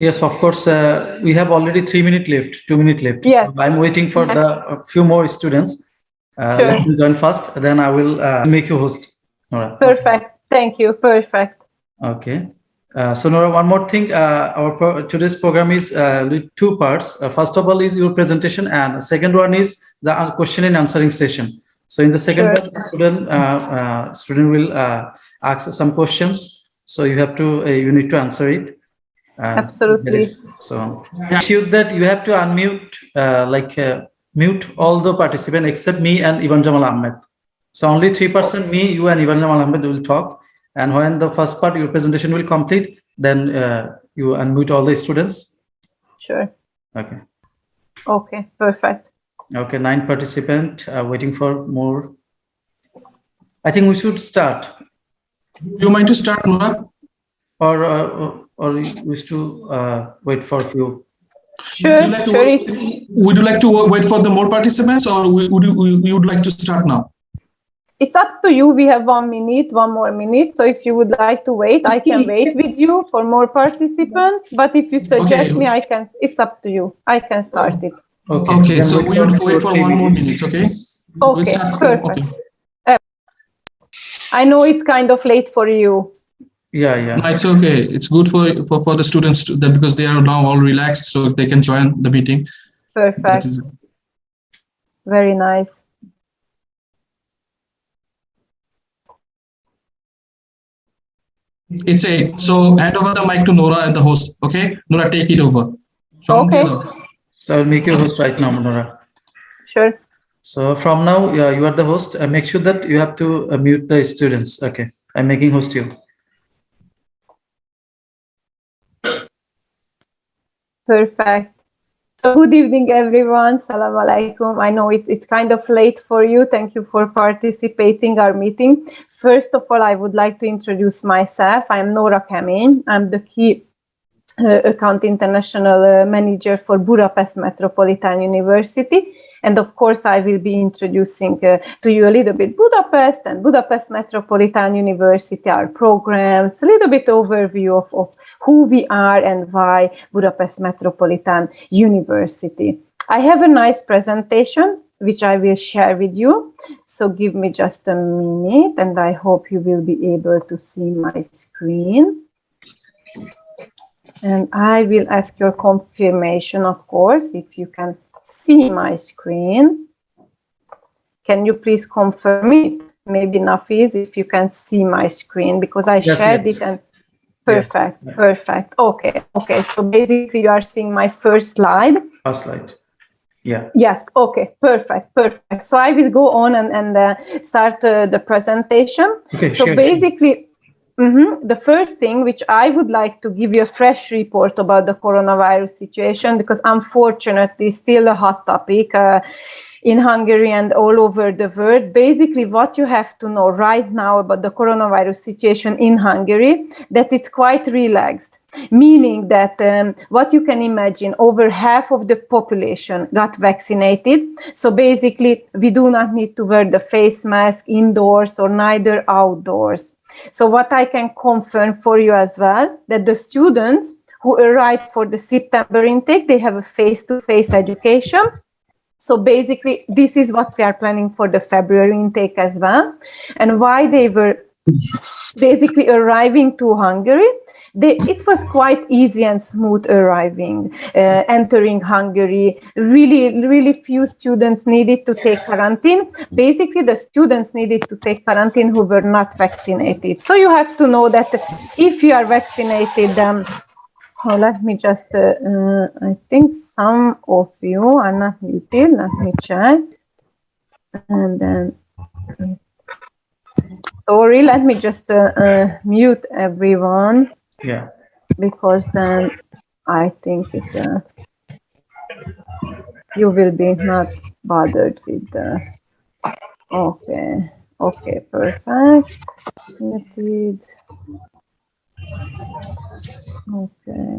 Yes, of course. We have already 3 minutes left, 2 minutes left. Yes. So I'm waiting for a few more students. Sure. Let me join first, then I will make you host, Nora. Perfect. Thank you. Perfect. Okay. So Nora, one more thing. Today's program is with two parts. First of all is your presentation, and second one is the question and answering session. So in the second part, student will ask some questions. So you have to you need to answer it. Absolutely. So ensure that you have to unmute, mute all the participants except me and Ivan Jamal Ahmed. So only 3%, me, you, and Ivan Jamal Ahmed will talk. And when the first part, your presentation will complete, then you unmute all the students. Sure. Okay. Okay. Perfect. Okay. 9 participants waiting for more. I think we should start. You mind to start, Nora? Or we wish to wait for a few. Sure. Would you like to wait for the more participants, or would you like to start now? It's up to you. We have 1 minute, 1 more minute. So if you would like to wait, I can wait with you for more participants. But if you suggest me, I can. It's up to you. I can start it. Okay. So we would wait for 1 more minute. Okay. Okay. Perfect. I know it's kind of late for you. Yeah. No, it's okay. It's good for the students because they are now all relaxed, so they can join the meeting. Perfect. Very nice. It's 8. So hand over the mic to Nora and the host. Okay, Nora, take it over. Okay. So I'll make you host right now, Nora. Sure. So from now, you are the host. Make sure that you have to mute the students. Okay, I'm making host you. Perfect. So good evening, everyone. Salam alaikum. I know it's kind of late for you. Thank you for participating our meeting. First of all, I would like to introduce myself. I am Nora Kemény. I'm the key account international manager for Budapest Metropolitan University. And of course, I will be introducing to you a little bit Budapest and Budapest Metropolitan University, our programs, a little bit overview of who we are and why Budapest Metropolitan University. I have a nice presentation, which I will share with you. So give me just a minute, and I hope you will be able to see my screen. And I will ask your confirmation, of course, if you can see my screen. Can you please confirm it? Maybe Nafiz, if you can see my screen, because I shared it and perfect, perfect. Okay. So basically you are seeing my first slide. First slide. Yeah. Yes. Okay. Perfect. So I will go on and start the presentation. Okay. So basically, the first thing which I would like to give you a fresh report about the coronavirus situation, because unfortunately still a hot topic in Hungary and all over the world. Basically, what you have to know right now about the coronavirus situation in Hungary, that it's quite relaxed, meaning that what you can imagine, over half of the population got vaccinated. So basically, we do not need to wear the face mask indoors or neither outdoors. So what I can confirm for you as well, that the students who arrived for the September intake, they have a face-to-face education. So basically, this is what we are planning for the February intake as well. And why they were basically arriving to Hungary, it was quite easy and smooth arriving, entering Hungary. Really few students needed to take quarantine. Basically, the students needed to take quarantine who were not vaccinated. So you have to know that if you are vaccinated, let me just, I think some of you are not muted. Let me check. And then, sorry, let me just mute everyone. Yeah. Because then I think it's, you will be not bothered with the, okay, perfect. Muted. Okay.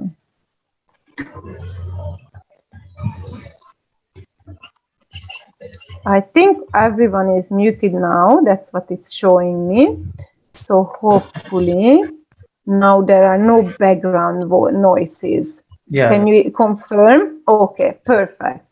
I think everyone is muted now. That's what it's showing me. So hopefully now there are no background noises. Yeah. Can you confirm? Okay, perfect.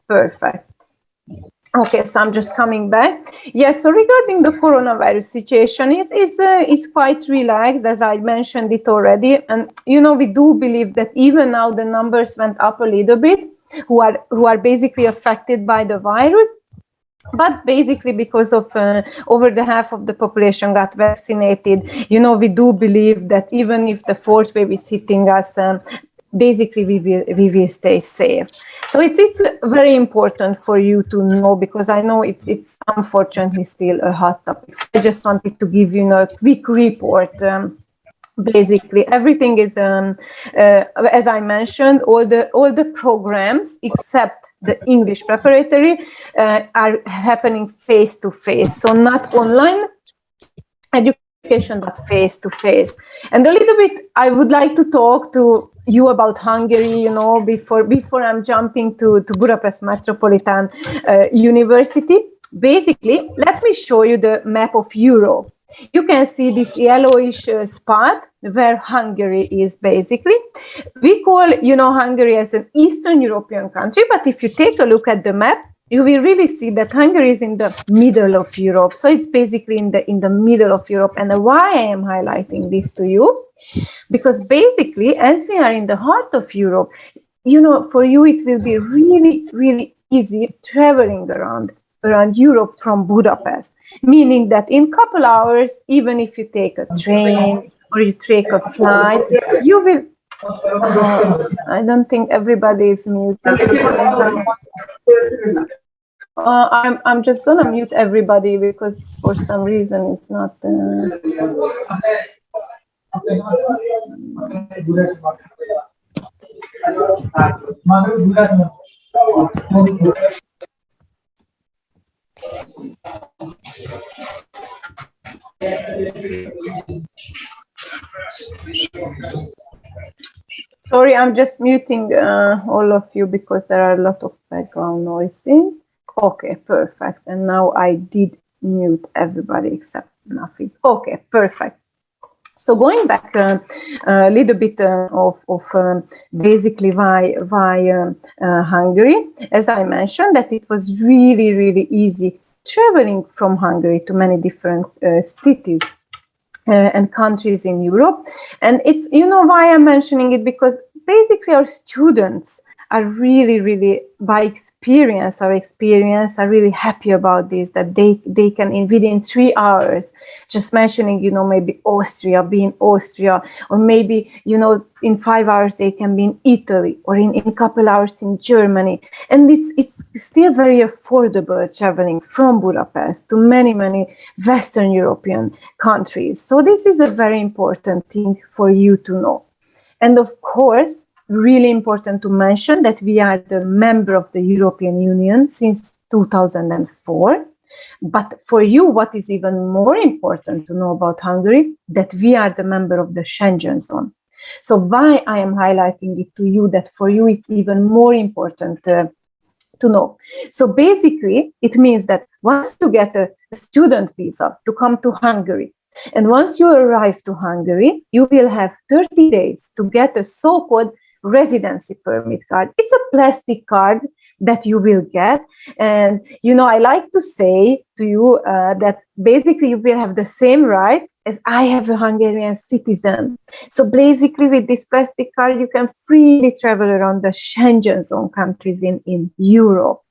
Okay, so I'm just coming back. Yes, so regarding the coronavirus situation, it's quite relaxed, as I mentioned it already. And, we do believe that even now the numbers went up a little bit, who are basically affected by the virus. But basically, because of over the half of the population got vaccinated, we do believe that even if the fourth wave is hitting us, basically we will stay safe. So it's very important for you to know, because I know it's unfortunately still a hot topic. So I just wanted to give you a quick report. Basically, everything is, as I mentioned, all the programs except the English preparatory are happening face to face. So not online education, but face to face. And a little bit, I would like to talk to you about Hungary, before I'm jumping to Budapest Metropolitan University. Basically, let me show you the map of Europe. You can see this yellowish spot where Hungary is basically. We call, Hungary as an Eastern European country, but if you take a look at the map, you will really see that Hungary is in the middle of Europe. So it's basically in the middle of Europe. And why I am highlighting this to you? Because basically, as we are in the heart of Europe, for you it will be really, really easy traveling around Europe from Budapest, meaning that in a couple hours, even if you take a train or you take a flight, you will. I don't think everybody is muted. I'm just gonna mute everybody because for some reason it's not. Sorry, I'm just muting all of you because there are a lot of background noises. Okay, perfect. And now I did mute everybody except Nafis. Okay, perfect. So going back a little bit of basically why Hungary, as I mentioned, that it was really, really easy traveling from Hungary to many different cities and countries in Europe. And it's, why I'm mentioning it, because basically our students are really, really, by experience, are really happy about this, that they can, within 3 hours, just mentioning, maybe being Austria, or maybe, in 5 hours they can be in Italy, or in a couple hours in Germany. And it's still very affordable traveling from Budapest to many, many Western European countries. So this is a very important thing for you to know. And of course, really important to mention that we are the member of the European Union since 2004. But for you, what is even more important to know about Hungary, that we are the member of the Schengen zone. So why I am highlighting it to you, that for you it's even more important to know. So basically, it means that once you get a student visa to come to Hungary, and once you arrive to Hungary, you will have 30 days to get a so-called residency permit card. It's a plastic card that you will get. And, I like to say to you that basically you will have the same rights as I have a Hungarian citizen. So basically with this plastic card, you can freely travel around the Schengen zone countries in Europe.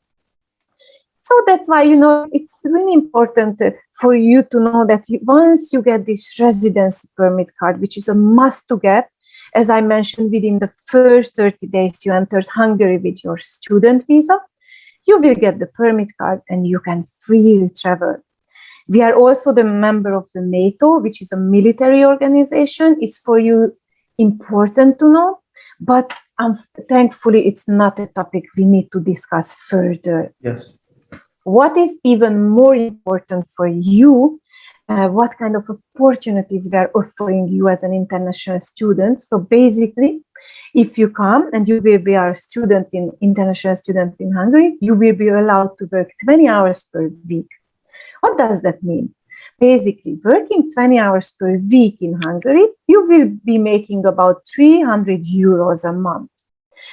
So that's why, it's really important for you to know that once you get this residency permit card, which is a must to get, as I mentioned, within the first 30 days you entered Hungary with your student visa, you will get the permit card and you can freely travel. We are also the member of the NATO, which is a military organization. It's for you important to know, but thankfully it's not a topic we need to discuss further. Yes. What is even more important for you, what kind of opportunities we are offering you as an international student. So basically, if you come and you will be our international student in Hungary, you will be allowed to work 20 hours per week. What does that mean? Basically, working 20 hours per week in Hungary, you will be making about 300 euros a month.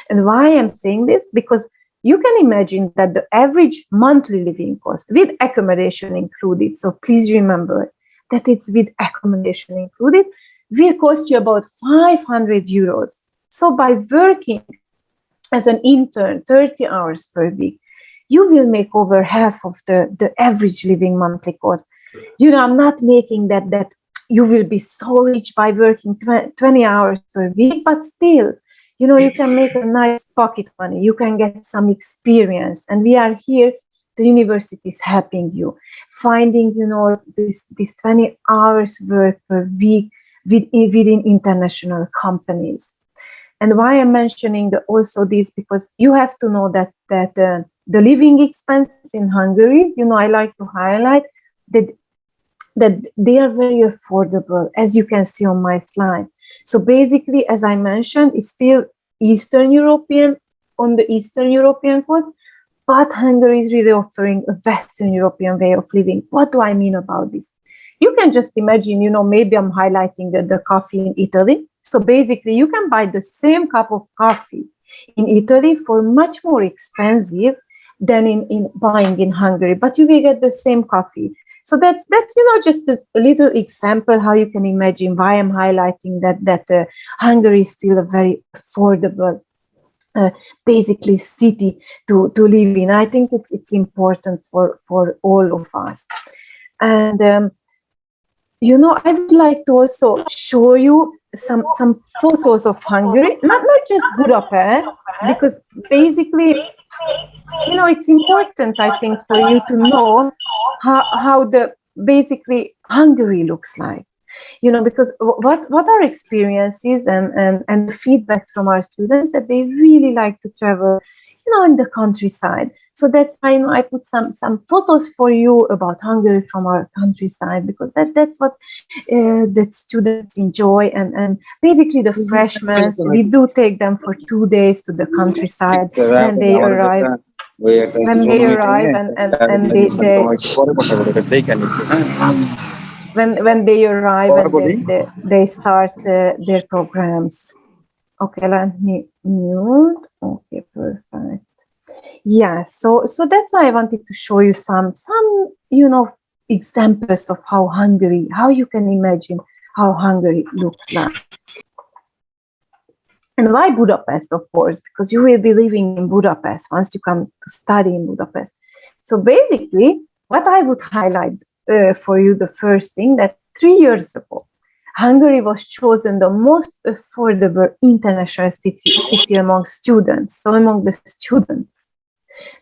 And why I'm saying this? Because you can imagine that the average monthly living cost with accommodation included, so please remember that it's with accommodation included, will cost you about 500 euros. So by working as an intern 30 hours per week, you will make over half of the average living monthly cost. I'm not making that you will be so rich by working 20 hours per week, but still, you can make a nice pocket money. You can get some experience. And we are here, the university is helping you. Finding, this 20 hours work per week within international companies. And why I'm mentioning also this, because you have to know that the living expenses in Hungary, I like to highlight that they are very affordable, as you can see on my slide. So basically, as I mentioned, it's still Eastern European coast, but Hungary is really offering a Western European way of living. What do I mean about this? You can just imagine, maybe I'm highlighting the coffee in Italy. So basically, you can buy the same cup of coffee in Italy for much more expensive than in buying in Hungary, but you will get the same coffee. So that's just a little example how you can imagine why I'm highlighting that Hungary is still a very affordable, basically city to live in. I think it's important for all of us. And I would like to also show you some photos of Hungary, not just Budapest, because basically, it's important, I think, for you to know how the basically Hungary looks like. Because what our experiences and the feedbacks from our students, that they really like to travel, in the countryside. So that's why I put some photos for you about Hungary from our countryside, because that's what the students enjoy. And basically the freshmen, we do take them for 2 days to the countryside when they arrive. When they arrive and when they arrive and they start their programs. Okay, let me mute. Okay, perfect. Yeah, so that's why I wanted to show you some examples of how you can imagine how Hungary looks like. And why Budapest, of course, because you will be living in Budapest once you come to study in Budapest. So basically, what I would highlight for you, the first thing, that 3 years ago, Hungary was chosen the most affordable international city among students, so among the students,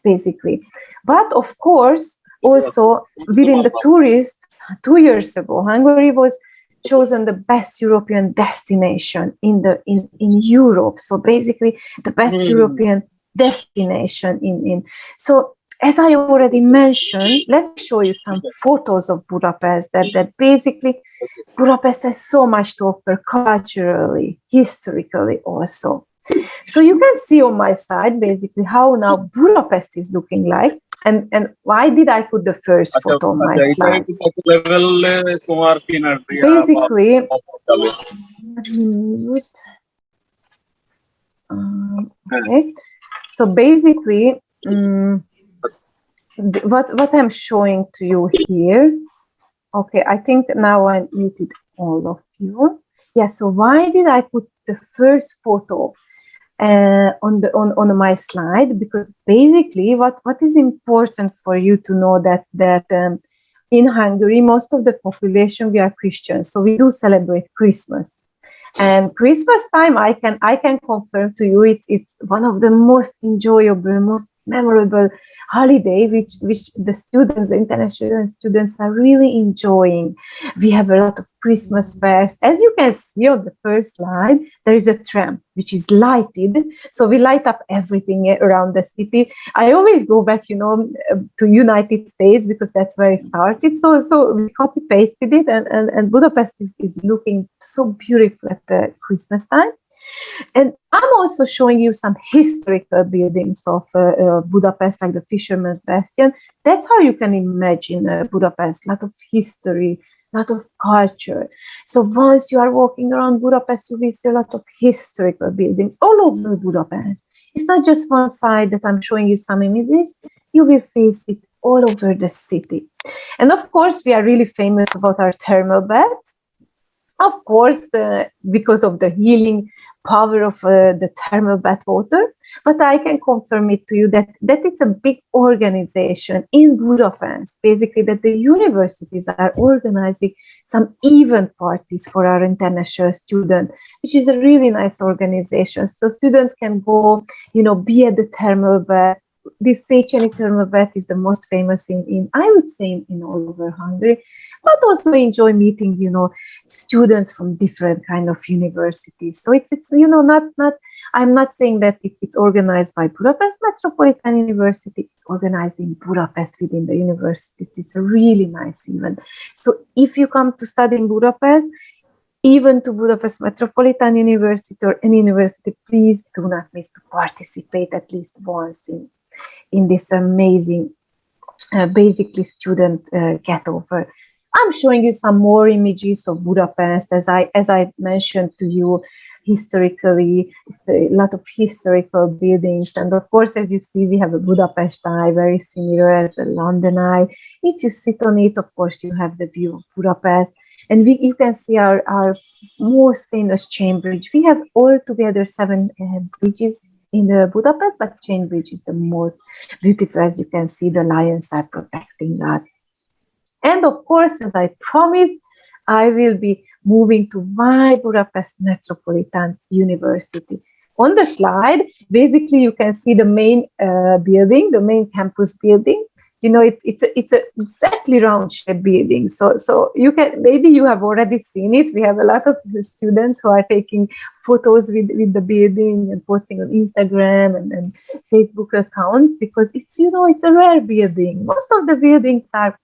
basically. But of course, also within the tourists, 2 years ago, Hungary was chosen the best European destination in Europe. So basically, the best European destination in. So as I already mentioned, let me show you some photos of Budapest that basically Budapest has so much to offer culturally, historically also. So you can see on my side basically how now Budapest is looking like. And why did I put the first photo on my slide? Basically, okay. So basically, what I'm showing to you here. Okay, I think now I muted all of you. Yeah. So why did I put the first photo on my slide? Because basically, what is important for you to know that in Hungary, most of the population, we are Christians, so we do celebrate Christmas. And Christmas time, I can confirm to you, it's one of the most enjoyable, most memorable holiday which the students, the international students, are really enjoying. We have a lot of Christmas fairs. As you can see on the first slide, there is a tram which is lighted. So we light up everything around the city. I always go back, to United States because that's where it started. So we copy pasted it, and Budapest is looking so beautiful at the Christmas time. And I'm also showing you some historical buildings of Budapest, like the Fisherman's Bastion. That's how you can imagine Budapest, a lot of history, lot of culture. So once you are walking around Budapest, you will see a lot of historical buildings all over Budapest. It's not just one side that I'm showing you some images. You will face it all over the city. And of course, we are really famous about our thermal baths. Of course, because of the healing power of the thermal bath water, but I can confirm it to you that it's a big organization in Budapest, basically that the universities are organizing some event parties for our international students, which is a really nice organization. So students can go, be at the thermal bath. This Széchenyi thermal bath is the most famous in I would say in all over Hungary, but also enjoy meeting, students from different kind of universities. So it's not I'm not saying that it's organized by Budapest Metropolitan University. It's organized in Budapest within the university. It's a really nice event. So if you come to study in Budapest, even to Budapest Metropolitan University or any university, please do not miss to participate at least once in this amazing, basically student get-over. I'm showing you some more images of Budapest, as I mentioned to you, historically, a lot of historical buildings. And of course, as you see, we have a Budapest Eye, very similar as the London Eye. If you sit on it, of course, you have the view of Budapest. And you can see our most famous chain bridge. We have altogether 7 bridges in the Budapest, but chain bridge is the most beautiful. As you can see, the lions are protecting us. And of course, as I promised, I will be moving to my Budapest Metropolitan University. On the slide, basically, you can see the main building, the main campus building. It's a exactly round-shaped building. So you maybe you have already seen it. We have a lot of students who are taking photos with the building and posting on Instagram and Facebook accounts, because it's a rare building. Most of the buildings are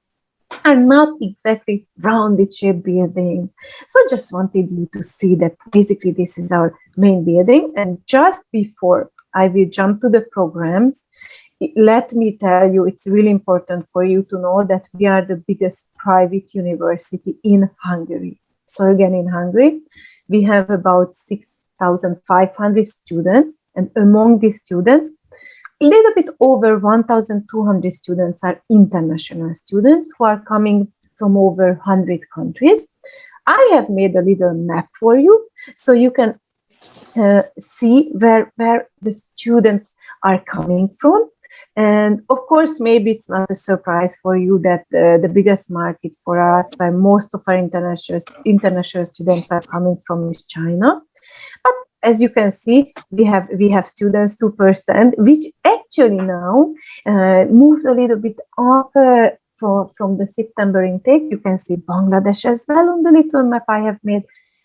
not exactly rounded shaped buildings. So just wanted you to see that basically this is our main building. And just before I will jump to the programs, let me tell you, it's really important for you to know that we are the biggest private university in Hungary. So again, in Hungary, we have about 6,500 students, and among these students, a little bit over 1,200 students are international students who are coming from over 100 countries. I have made a little map for you, so you can see where the students are coming from. And of course, maybe it's not a surprise for you that the biggest market for us, where most of our international students are coming from, is China. But as you can see, we have students 2%, which actually now moved a little bit up from the September intake. You can see Bangladesh as well on the little map I have made.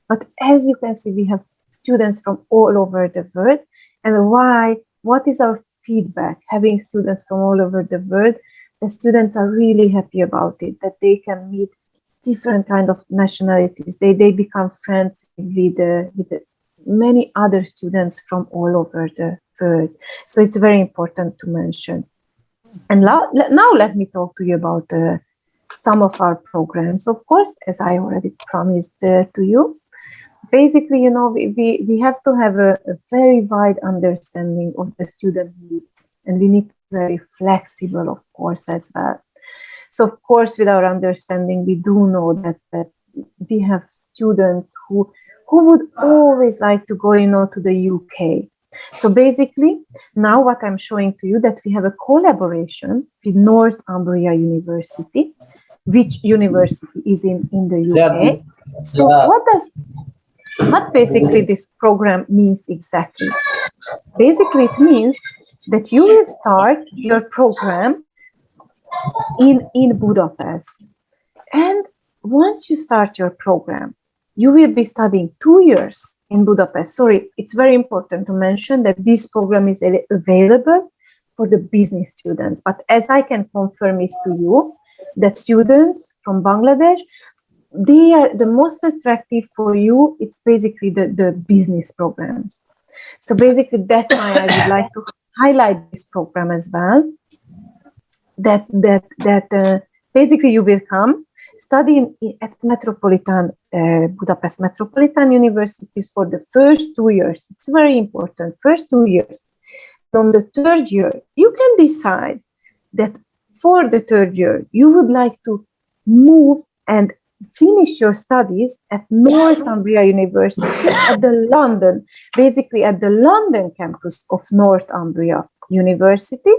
But as you can see, we have students from all over the world. And why? What is our feedback? Having students from all over the world, the students are really happy about it, that they can meet different kind of nationalities. They become friends with many other students from all over the world. So it's very important to mention. And now let me talk to you about some of our programs. Of course, as I already promised to you, basically, we have to have a very wide understanding of the student needs, and we need to be very flexible, of course, as well. So, of course, with our understanding, we do know that we have students who would always like to go, to the UK. So basically, now what I'm showing to you, that we have a collaboration with Northumbria University, which university is in the UK. So what basically this program means exactly? Basically, it means that you will start your program in Budapest. And once you start your program, you will be studying 2 years in Budapest. Sorry, it's very important to mention that this program is available for the business students. But as I can confirm it to you, that students from Bangladesh, they are the most attractive for you. It's basically the business programs. So basically, that's why I would like to highlight this program as well. That basically you will come, at Metropolitan, Budapest Metropolitan universities for the first 2 years. It's very important, first 2 years. On the third year, you can decide that for the third year, you would like to move and finish your studies at Northumbria University at the London, basically at the London campus of Northumbria University.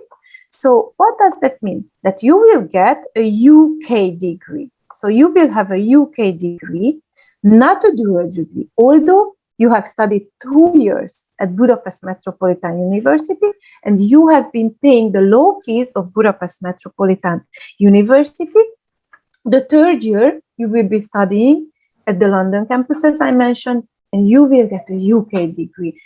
So what does that mean? That you will get a UK degree. So you will have a UK degree, not a dual degree, although you have studied 2 years at Budapest Metropolitan University and you have been paying the low fees of Budapest Metropolitan University. The third year, you will be studying at the London campus, as I mentioned, and you will get a UK degree.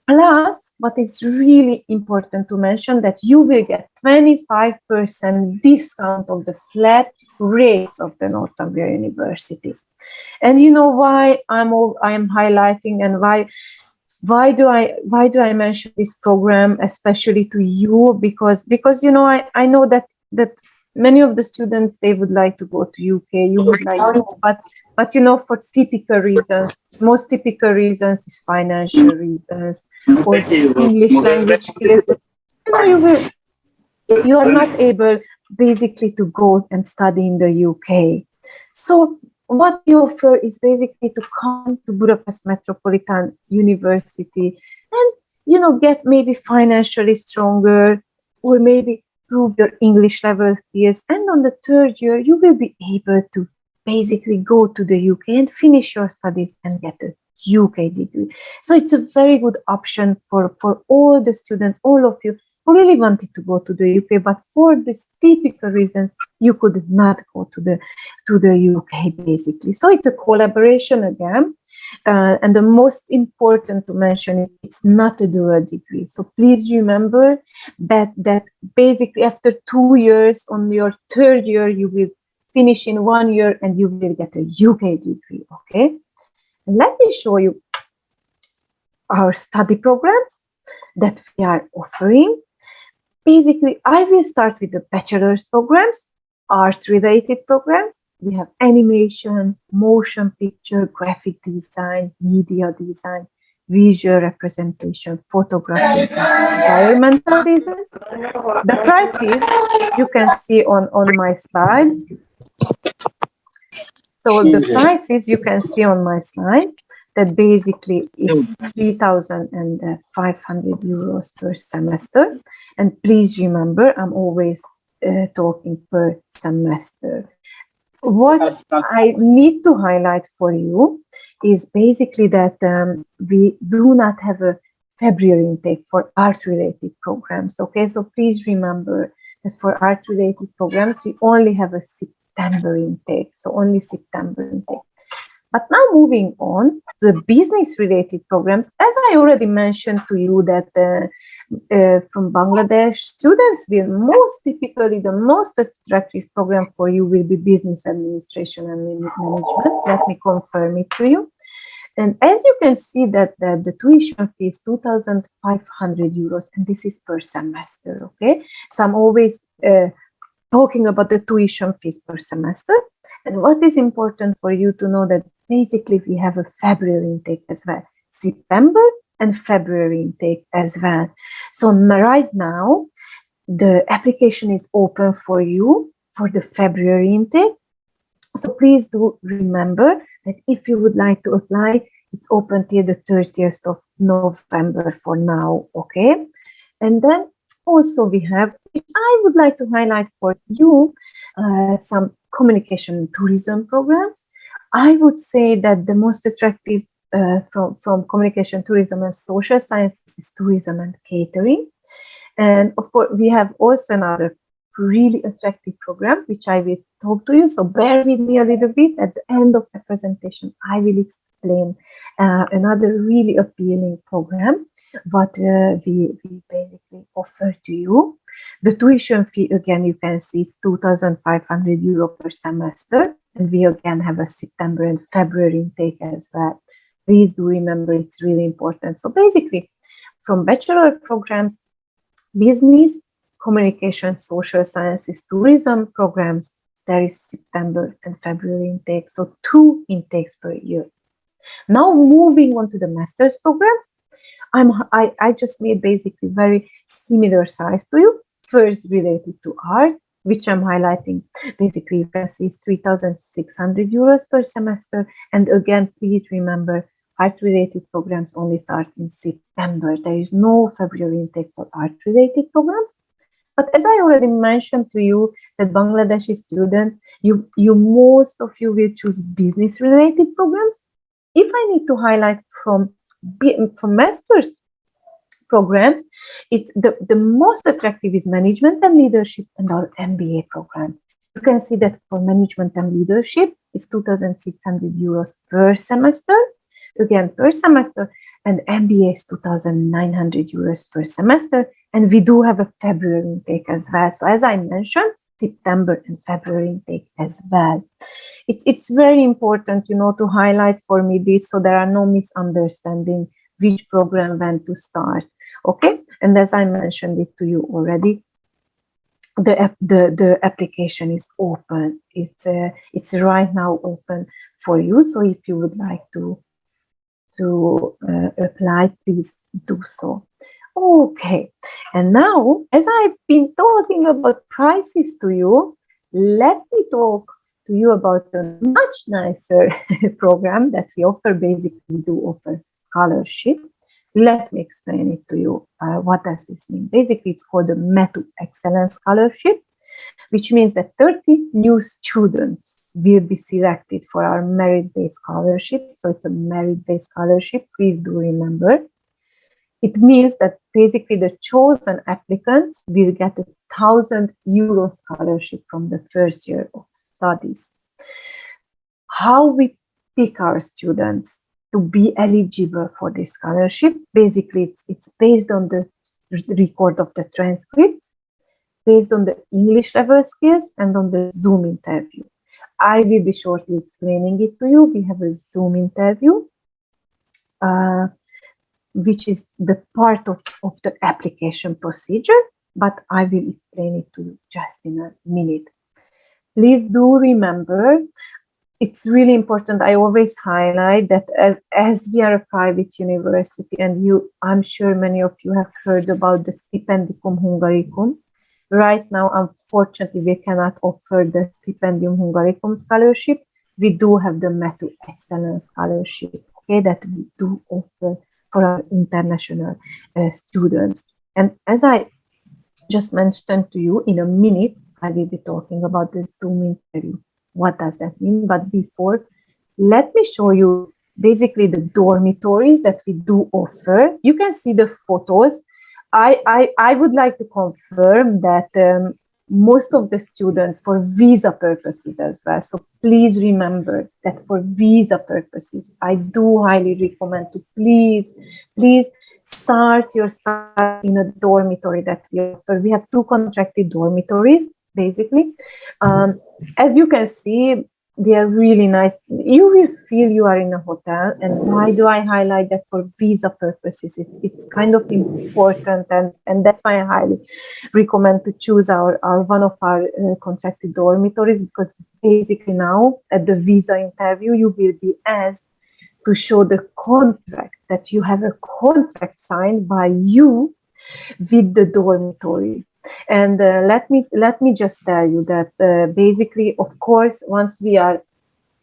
Plus, what is really important to mention that you will get 25% discount of the flat rates of the Northumbria University. And you know why I am highlighting and why do I mention this program especially to you? Because you know I know that many of the students, they would like to go to UK, you would like to, but you know, for typical reasons, most typical reasons is financial reasons or English language skills. You know, you are not able basically to go and study in the UK. So what we offer is basically to come to Budapest Metropolitan University and, you know, get maybe financially stronger or maybe prove your English level skills. And on the third year, you will be able to basically go to the UK and finish your studies and get a UK degree. So it's a very good option for all the students, all of you who really wanted to go to the UK, but for these typical reasons, you could not go to the UK basically. So it's a collaboration again. And the most important to mention is it's not a dual degree. So please remember that basically after 2 years, on your third year, you will finish in 1 year and you will get a UK degree, okay? And let me show you our study programs that we are offering. Basically, I will start with the bachelor's programs, art-related programs. We have animation, motion picture, graphic design, media design, visual representation, photography, environmental design. The prices you can see on my slide. So the prices you can see on my slide, that basically it's 3,500 euros per semester. And please remember, I'm always talking per semester. What I need to highlight for you is basically that we do not have a February intake for art-related programs, okay? So please remember that for art-related programs, we only have a September intake, so only September intake. But now moving on to the business-related programs, as I already mentioned to you that from Bangladesh, students will most typically, the most attractive program for you will be business administration and management. Let me confirm it to you. And as you can see that the tuition fee is 2,500 euros, and this is per semester, okay? So I'm always talking about the tuition fees per semester. And what is important for you to know that basically we have a February intake as well, September and February intake as well. So right now, the application is open for you for the February intake. So please do remember that if you would like to apply, it's open till the 30th of November for now, okay? And then also we have, which I would like to highlight for you, some communication and tourism programs. I would say that the most attractive from communication, tourism, and social sciences is tourism and catering. And of course, we have also another really attractive program, which I will talk to you. So bear with me a little bit. At the end of the presentation, I will explain another really appealing program, what we basically offer to you. The tuition fee, again, you can see is 2,500 euro per semester. And we again have a September and February intake as well. Please do remember, it's really important. So basically, from bachelor programs, business, communication, social sciences, tourism programs, there is September and February intake, so 2 intakes per year. Now moving on to the master's programs, I just made basically very similar size to you. First, related to art, which I'm highlighting. Basically, you can see is 3,600 euros per semester. And again, please remember, art-related programs only start in September. There is no February intake for art-related programs. But as I already mentioned to you, that Bangladeshi students, most of you will choose business-related programs. If I need to highlight from master's programs, it's the most attractive is management and leadership and our MBA program. You can see that for management and leadership, it's 2,600 euros per semester, again per semester, and MBA is 2,900 euros per semester. And we do have a February intake as well. So as I mentioned, September and February intake as well. It's very important, to highlight for me this, so there are no misunderstanding which program when to start. Okay, and as I mentioned it to you already, the application is open. It's right now open for you. So if you would like to apply, please do so. Okay, and now as I've been talking about prices to you, let me talk to you about a much nicer program that we offer. Basically, we do offer scholarship. Let me explain it to you. What does this mean? Basically, it's called the METU Excellence Scholarship, which means that 30 new students will be selected for our merit-based scholarship. So it's a merit-based scholarship. Please do remember. It means that basically the chosen applicants will get a 1,000 euro scholarship from the first year of studies. How we pick our students to be eligible for this scholarship? Basically, it's based on the record of the transcripts, based on the English level skills, and on the Zoom interview. I will be shortly explaining it to you. We have a Zoom interview, which is the part of the application procedure, but I will explain it to you just in a minute. Please do remember, it's really important. I always highlight that as we are a private university, and I'm sure many of you have heard about the Stipendicum Hungaricum. Right now, unfortunately, we cannot offer the Stipendium Hungaricum scholarship. We do have the METU Excellence Scholarship, okay, that we do offer for our international students. And as I just mentioned to you, in a minute, I will be talking about the Zoom interview. What does that mean? But before, let me show you basically the dormitories that we do offer. You can see the photos. I would like to confirm that most of the students, for visa purposes as well. So please remember that for visa purposes, I do highly recommend to please start your study in a dormitory that we offer. We have 2 contracted dormitories, basically. As you can see, they are really nice. You will feel you are in a hotel. And why do I highlight that? For visa purposes? It's kind of important, and that's why I highly recommend to choose our one of our contracted dormitories, because basically now at the visa interview you will be asked to show the contract, that you have a contract signed by you with the dormitory. And let me just tell you that basically, of course, once we are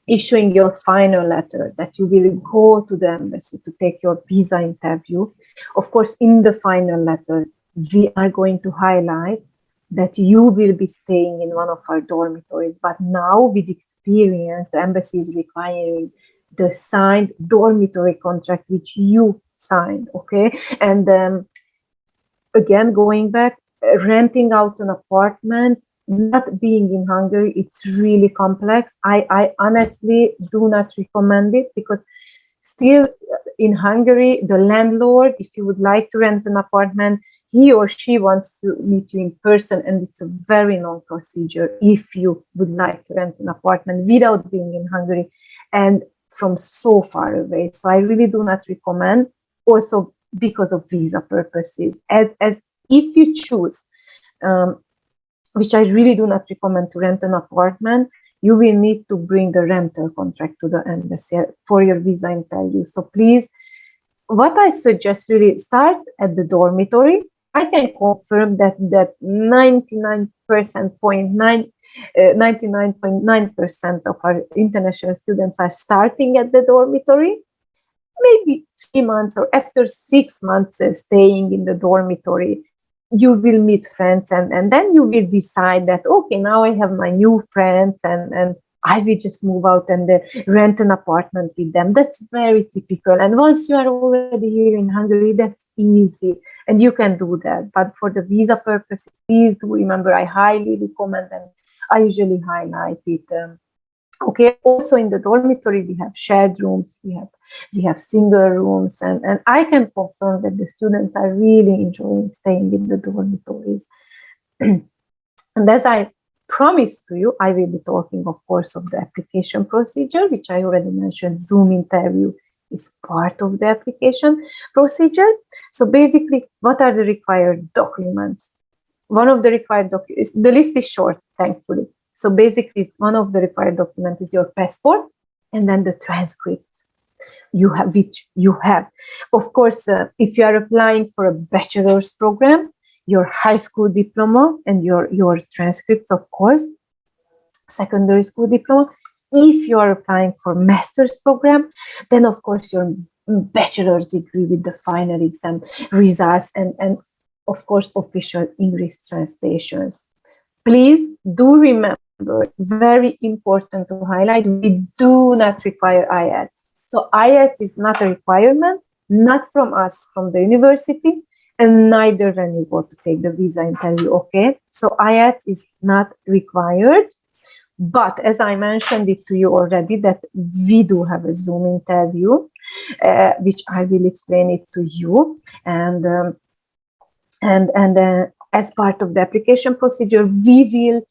issuing your final letter, that you will go to the embassy to take your visa interview. Of course, in the final letter, we are going to highlight that you will be staying in one of our dormitories. But now, with experience, the embassy is requiring the signed dormitory contract which you signed. Okay, and again, going back, renting out an apartment, not being in Hungary, it's really complex. I honestly do not recommend it, because still in Hungary, the landlord, if you would like to rent an apartment, he or she wants to meet you in person, and it's a very long procedure if you would like to rent an apartment without being in Hungary and from so far away. So I really do not recommend, also because of visa purposes. As if you choose which I really do not recommend to rent an apartment, you will need to bring the rental contract to the embassy for your visa interview. So please, what I suggest, really start at the dormitory. I can confirm that 99.9% of our international students are starting at the dormitory. Maybe 3 months or after 6 months staying in the dormitory, you will meet friends, and then you will decide that, okay, now I have my new friends, and I will just move out and rent an apartment with them. That's very typical. And once you are already here in Hungary, that's easy, and you can do that. But for the visa purposes, please do remember, I highly recommend, and I usually highlight it. Okay, also in the dormitory, we have shared rooms, we have single rooms, and I can confirm that the students are really enjoying staying in the dormitories. And as I promised to you, I will be talking, of course, of the application procedure, which I already mentioned. Zoom interview is part of the application procedure. So basically, what are the required documents? One of the required documents, the list is short, thankfully. So basically, it's one of the required documents is your passport, and then the transcript which you have. Of course, if you are applying for a bachelor's program, your high school diploma and your transcript, of course, secondary school diploma. If you are applying for master's program, then of course your bachelor's degree with the final exam results, and of course official English translations. Please do remember, very important to highlight, we do not require IELTS. So IELTS is not a requirement, not from us, from the university, and neither when you go to take the visa interview, okay? So IELTS is not required, but as I mentioned it to you already, that we do have a Zoom interview, which I will explain it to you, and as part of the application procedure, we will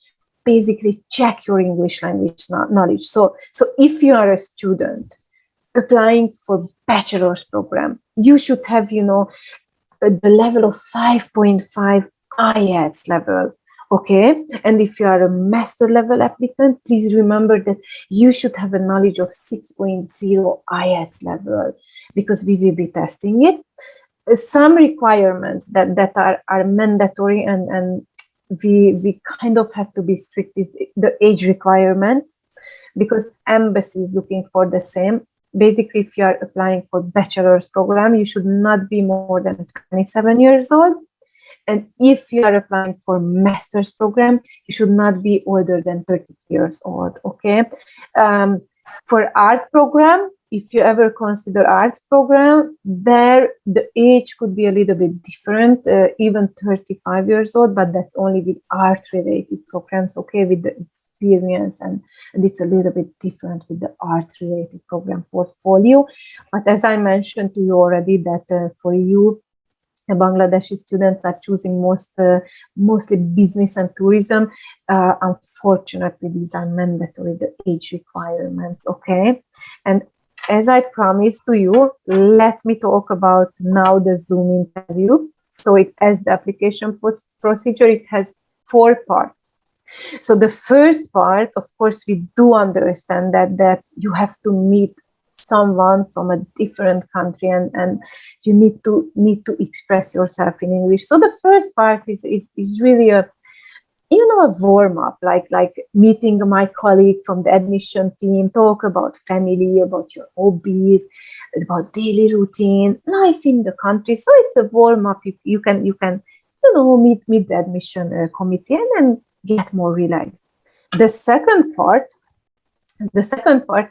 basically check your English language knowledge. So if you are a student applying for bachelor's program, you should have, the level of 5.5 IELTS level, okay? And if you are a master level applicant, please remember that you should have a knowledge of 6.0 IELTS level, because we will be testing it. Some requirements that are mandatory, and we kind of have to be strict, is the age requirements, because embassy is looking for the same. Basically, if you are applying for bachelor's program, you should not be more than 27 years old. And if you are applying for master's program, you should not be older than 30 years old, okay? For art program, if you ever consider arts program, there the age could be a little bit different, even 35 years old, but that's only with art-related programs, okay, with the experience, and it's a little bit different with the art-related program portfolio. But as I mentioned to you already, that for you, Bangladeshi students are choosing mostly business and tourism. Unfortunately, these are mandatory, the age requirements, okay? And as I promised to you, let me talk about now the Zoom interview. So as the application procedure, it has 4 parts. So the first part, of course, we do understand that you have to meet someone from a different country, and you need to express yourself in English. So the first part is really a warm up, like meeting my colleague from the admission team, talk about family, about your hobbies, about daily routine, life in the country. So it's a warm up. You can meet the admission committee and then get more relaxed. The second part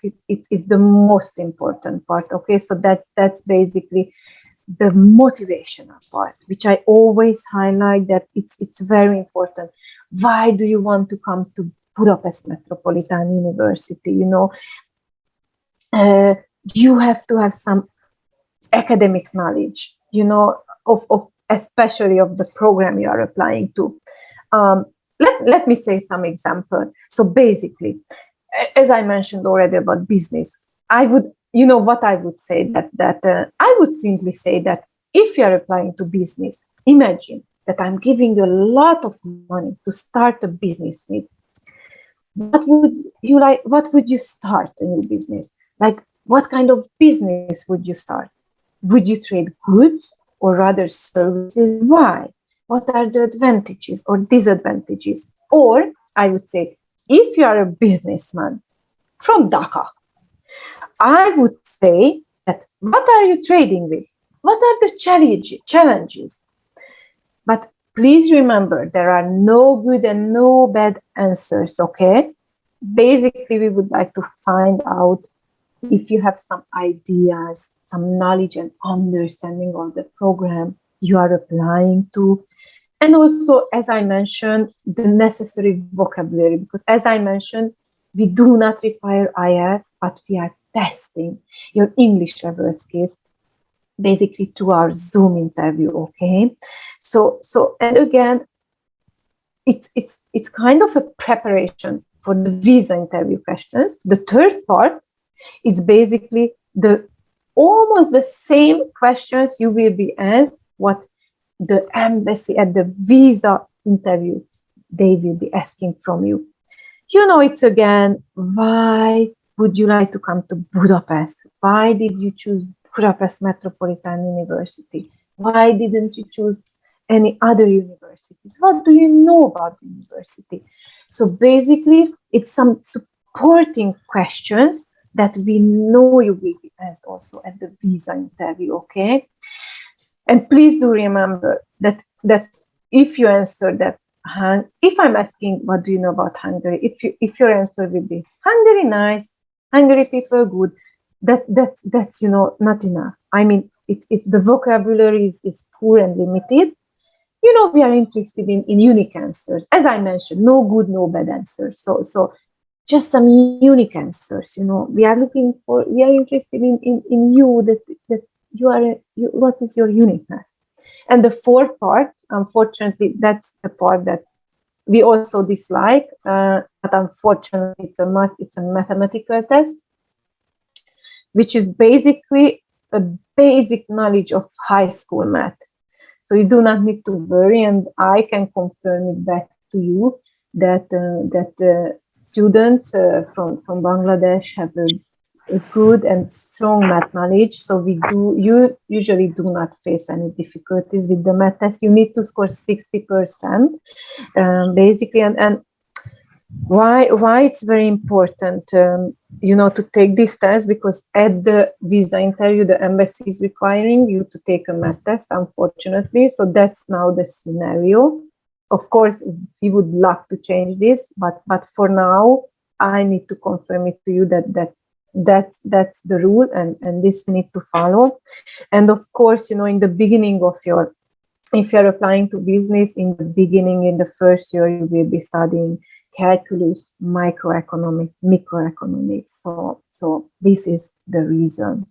is the most important part, okay? So that's basically the motivational part, which I always highlight, that it's very important. Why do you want to come to Budapest Metropolitan University? You have to have some academic knowledge, of especially of the program you are applying to. Let me say some example. So basically, as I mentioned already about business, I would, what I would say, that I would simply say that if you are applying to business, imagine that I'm giving you a lot of money to start a business with, what would you like? What would you start a new business? Like, what kind of business would you start? Would you trade goods or rather services? Why? What are the advantages or disadvantages? Or I would say, if you are a businessman from Dhaka, I would say that what are you trading with? What are the challenges? But please remember, there are no good and no bad answers, okay? Basically, we would like to find out if you have some ideas, some knowledge and understanding of the program you are applying to. And also, as I mentioned, the necessary vocabulary, because as I mentioned, we do not require IELTS, but we are testing your English level skills basically through our Zoom interview, okay? So and again, it's kind of a preparation for the visa interview questions. The third part is basically the almost the same questions you will be asked what the embassy at the visa interview they will be asking from you. You know, it's again, why would you like to come to Budapest? Why did you choose Budapest Metropolitan University? Why didn't you choose any other universities? What do you know about the university? So basically, it's some supporting questions that we know you will be asked also at the visa interview, okay? And please do remember that if you answer that, if I'm asking what do you know about Hungary, if your answer will be Hungary nice, Hungary people good, that's you know not enough. I mean, it's the vocabulary is poor and limited. You know, we are interested in unique answers. As I mentioned, no good, no bad answers. So just some unique answers. You know, we are interested in you, that you are what is your uniqueness. And the fourth part, unfortunately, that's the part that we also dislike, but unfortunately it's a must. It's a mathematical test, which is basically a basic knowledge of high school math. So you do not need to worry, and I can confirm it back to you that students from Bangladesh have a good and strong math knowledge. So you usually do not face any difficulties with the math test. You need to score 60%, basically, and why it's very important, you know, to take this test, because at the visa interview, the embassy is requiring you to take a math test, unfortunately. So that's now the scenario. Of course, we would love to change this, but for now, I need to confirm it to you that's the rule, and this we need to follow. And of course, you know, in the beginning of if you're applying to business, in the beginning, in the first year, you will be studying calculus, microeconomics, microeconomics. So this is the reason.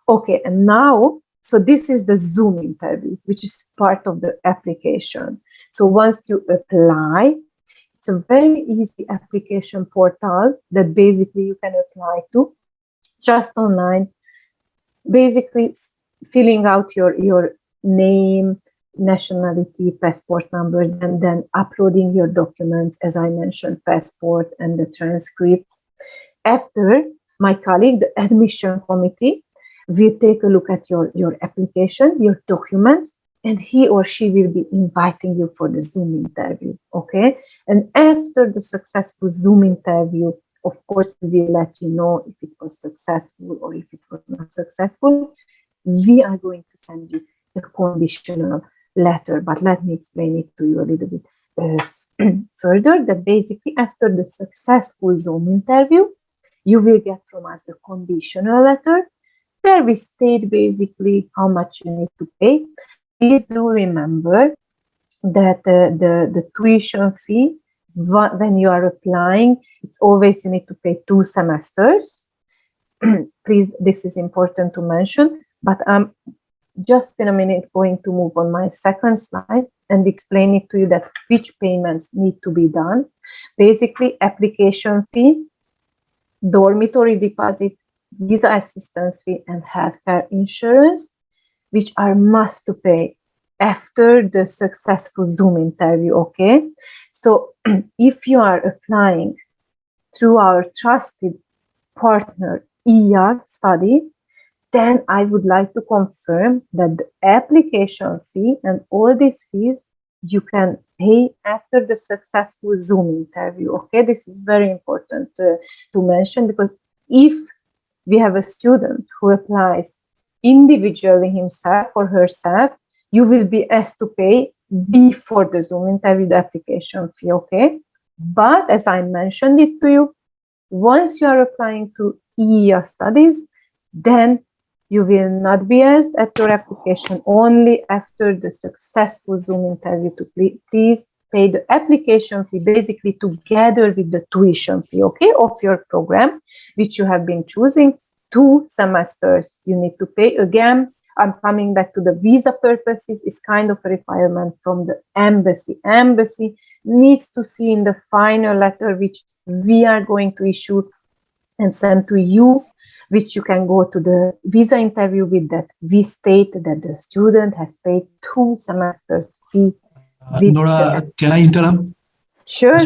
Okay, and now, so this is the Zoom interview, which is part of the application. So once you apply, it's a very easy application portal that basically you can apply to just online, basically filling out your name, nationality, passport number, and then uploading your documents, as I mentioned, passport and the transcript. After, my colleague, the admission committee, will take a look at your application, your documents, and he or she will be inviting you for the Zoom interview, okay? And after the successful Zoom interview, of course, we will let you know if it was successful or if it was not successful. We are going to send you the conditional letter, but let me explain it to you a little bit further. That basically, after the successful Zoom interview, you will get from us the conditional letter, where we state basically how much you need to pay. Please do remember that the tuition fee, when you are applying, it's always you need to pay 2 semesters. Please, this is important to mention, but I'm just in a minute going to move on my second slide and explain it to you that which payments need to be done. Basically, application fee, dormitory deposit, visa assistance fee, and healthcare insurance, which are must to pay after the successful Zoom interview, okay? So if you are applying through our trusted partner EA study, then I would like to confirm that the application fee and all these fees you can pay after the successful Zoom interview. Okay, this is very important to mention, because if we have a student who applies individually himself or herself, you will be asked to pay before the Zoom interview the application fee. Okay, but as I mentioned it to you, once you are applying to EEA studies, then you will not be asked at your application only after the successful Zoom interview to please pay the application fee basically together with the tuition fee, okay, of your program, which you have been choosing. 2 semesters you need to pay. Again, I'm coming back to the visa purposes. It's kind of a requirement from the embassy. Embassy needs to see in the final letter which we are going to issue and send to you, which you can go to the visa interview with, that we state that the student has paid 2 semesters fee. Nora, can I interrupt? Sure.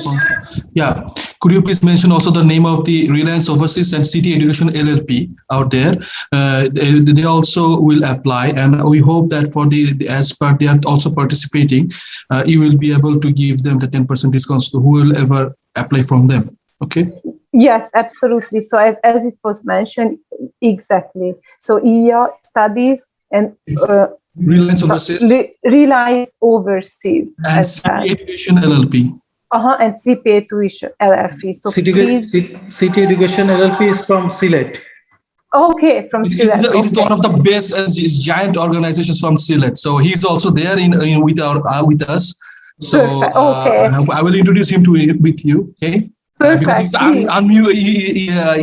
Yeah. Could you please mention also the name of the Reliance Overseas and City Education LLP out there? They also will apply, and we hope that for as part they are also participating, you will be able to give them the 10% discounts to who will ever apply from them. Okay. Yes, absolutely. So as it was mentioned, exactly. So EEA studies and Reliance Overseas. Reliance Overseas And City Education LLP. And CPA tuition LLP. So City Education LLP is from Sylhet. Okay, from Sylhet. It is one of the best giant organizations from Sylhet. So he's also there with us. So okay. I will introduce him with you. Okay. Because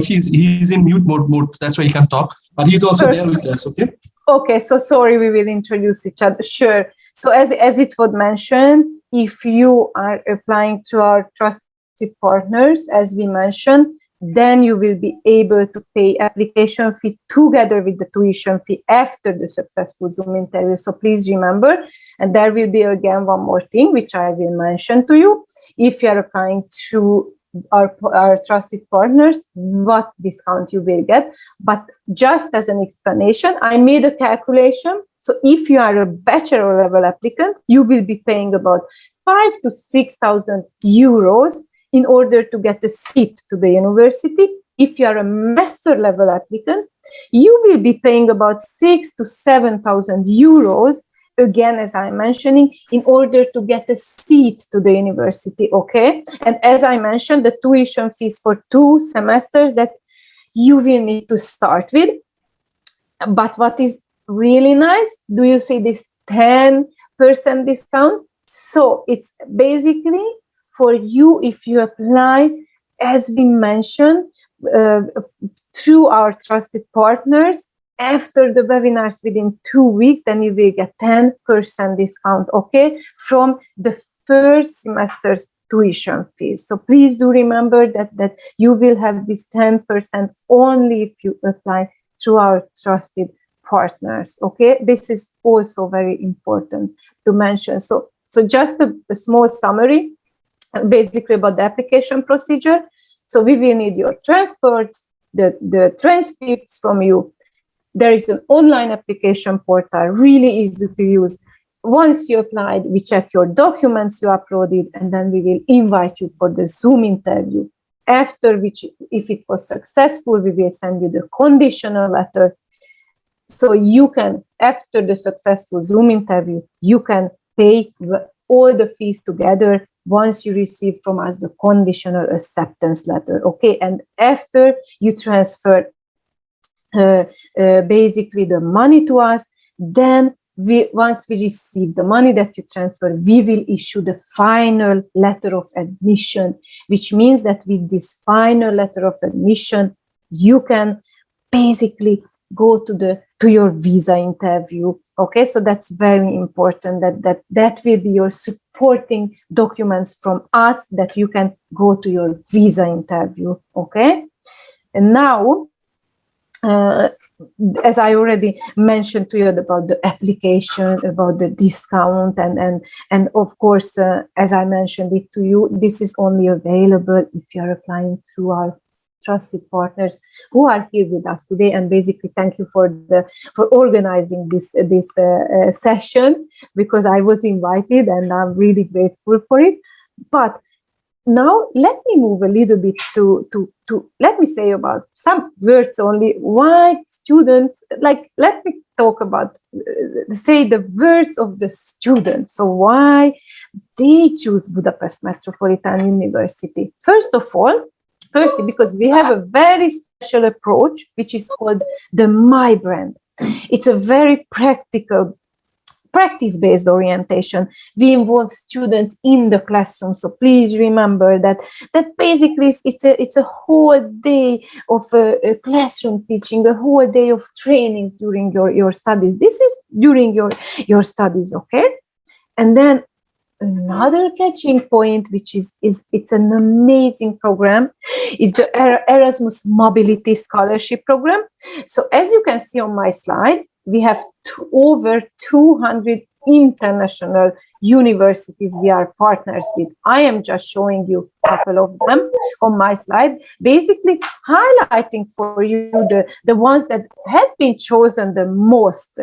he's he's in mute mode. That's why he can't talk. But he's also there with us. Okay. Okay. So sorry, we will introduce each other. Sure. So as it was mentioned, if you are applying to our trusted partners, as we mentioned, then you will be able to pay application fee together with the tuition fee after the successful Zoom interview. So please remember, and there will be again one more thing which I will mention to you. If you are applying to our trusted partners, what discount you will get. But just as an explanation, I made a calculation. So if you are a bachelor level applicant, you will be paying about 5,000 to 6,000 euros in order to get a seat to the university. If you are a master level applicant, you will be paying about 6,000 to 7,000 euros, again, as I'm mentioning, in order to get a seat to the university, okay? And as I mentioned, the tuition fees for 2 semesters that you will need to start with. But what is really nice, do you see this 10% discount? So it's basically for you if you apply, as we mentioned, through our trusted partners, after the webinars within 2 weeks, then you will get 10% discount, okay, from the first semester's tuition fees. So please do remember that you will have this 10% only if you apply through our trusted partners, okay? This is also very important to mention. So just a small summary, basically about the application procedure. So we will need your transports, the transcripts from you. There is an online application portal, really easy to use. Once you applied, we check your documents you uploaded, and then we will invite you for the Zoom interview. After which, if it was successful, we will send you the conditional letter. So you can, after the successful Zoom interview, you can pay all the fees together once you receive from us the conditional acceptance letter, okay? And after you transfer basically the money to us, then once we receive the money that you transfer, we will issue the final letter of admission, which means that with this final letter of admission, you can basically go to your visa interview. Okay, so that's very important, that will be your supporting documents from us, that you can go to your visa interview. Okay, and now as I already mentioned to you about the application, about the discount, and of course, as I mentioned it to you, this is only available if you are applying through our trusted partners who are here with us today. And basically, thank you for organizing this session, because I was invited and I'm really grateful for it. But now let me move a little bit to let me say about some words only why students, like, let me talk about say the words of the students, so why they choose Budapest Metropolitan University. Firstly, because we have a very special approach which is called the My Brand. It's a very practical, practice-based orientation. We involve students in the classroom, so please remember that basically it's a whole day of classroom teaching, a whole day of training during your studies. This is during your studies, okay? And then another catching point, which is it's an amazing program, is the Erasmus Mobility Scholarship Program. So as you can see on my slide, we have over 200 international universities we are partners with. I am just showing you a couple of them on my slide, basically highlighting for you the ones that has been chosen the most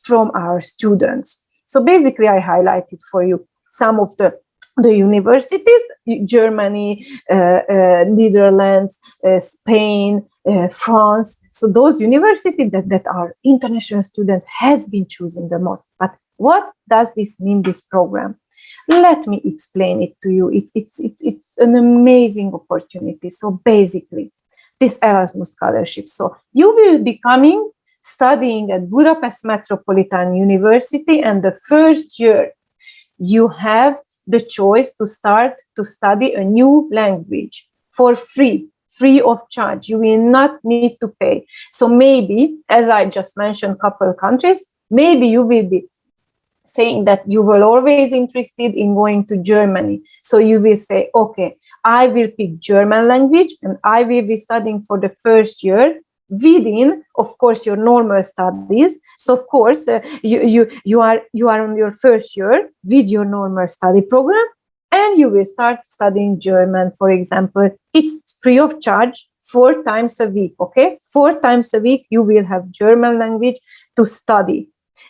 from our students. So basically, I highlighted for you some of the universities: Germany, Netherlands, Spain, France. So those universities that our international students has been choosing the most. But what does this mean, this program? Let me explain it to you. It's an amazing opportunity. So basically, this Erasmus Scholarship. So you will be studying at Budapest Metropolitan University, and the first year you have the choice to start to study a new language for free of charge. You will not need to pay. So maybe, as I just mentioned, a couple of countries, maybe you will be saying that you were always interested in going to Germany. So you will say, okay, I will pick German language and I will be studying for the first year within, of course, your normal studies. So of course, you are on your first year with your normal study program, and you will start studying German, for example. It's free of charge 4 times a week, okay? 4 times a week you will have German language to study.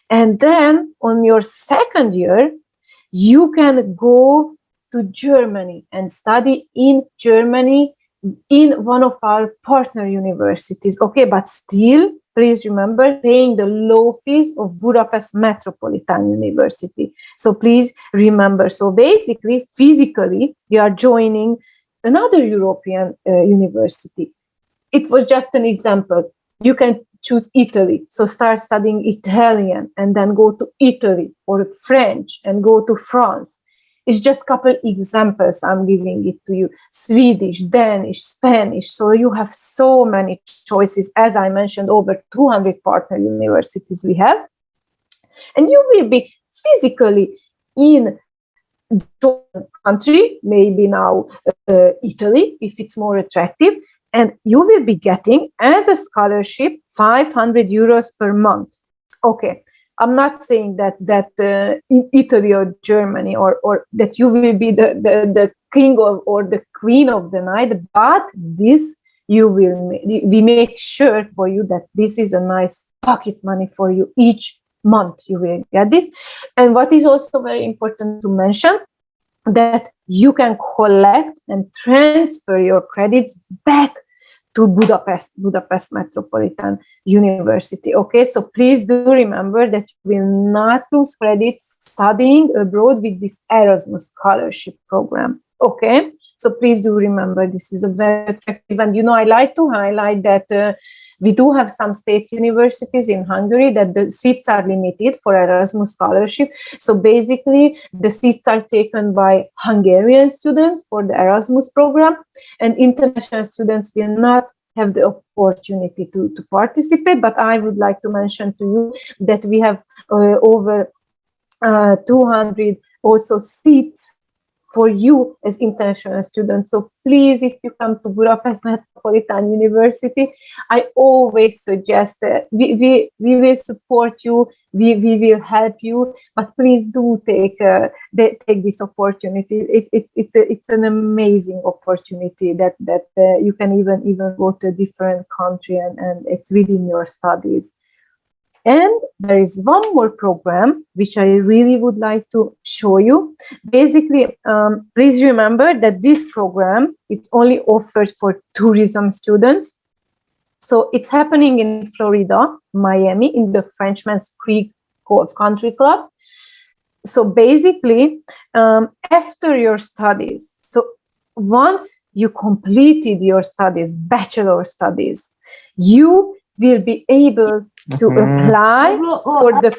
And then on your second year, you can go to Germany and study in Germany in one of our partner universities, okay? But still, please remember, paying the low fees of Budapest Metropolitan University. So please remember, so basically, physically, you are joining another European university. It was just an example. You can choose Italy, so start studying Italian and then go to Italy, or French and go to France. It's just a couple examples I'm giving it to you. Swedish, Danish, Spanish. So you have so many choices. As I mentioned, over 200 partner universities we have. And you will be physically in the country, maybe now Italy, if it's more attractive. And you will be getting, as a scholarship, 500 euros per month. Okay. I'm not saying that in Italy or Germany or that you will be the king or the queen of the night, but this we make sure for you that this is a nice pocket money for you each month. You will get this. And what is also very important to mention, that you can collect and transfer your credits back to Budapest Metropolitan University. Okay, so please do remember that you will not lose credits studying abroad with this Erasmus Scholarship Program. Okay, so please do remember this is a very attractive. And I like to highlight that we do have some state universities in Hungary that the seats are limited for Erasmus Scholarship. So basically, the seats are taken by Hungarian students for the Erasmus program, and international students will not have the opportunity to participate. But I would like to mention to you that we have over 200 also seats for you as international students. So please, if you come to Budapest Metropolitan University, I always suggest that we will support you, we will help you, but please do take this opportunity. It's an amazing opportunity that you can even go to a different country and it's within your studies. And there is one more program which I really would like to show you. Basically, please remember that this program is only offered for tourism students. So it's happening in Florida, Miami, in the Frenchman's Creek Golf Country Club. So basically, after your studies, so once you completed your studies, bachelor studies, you will be able to apply for the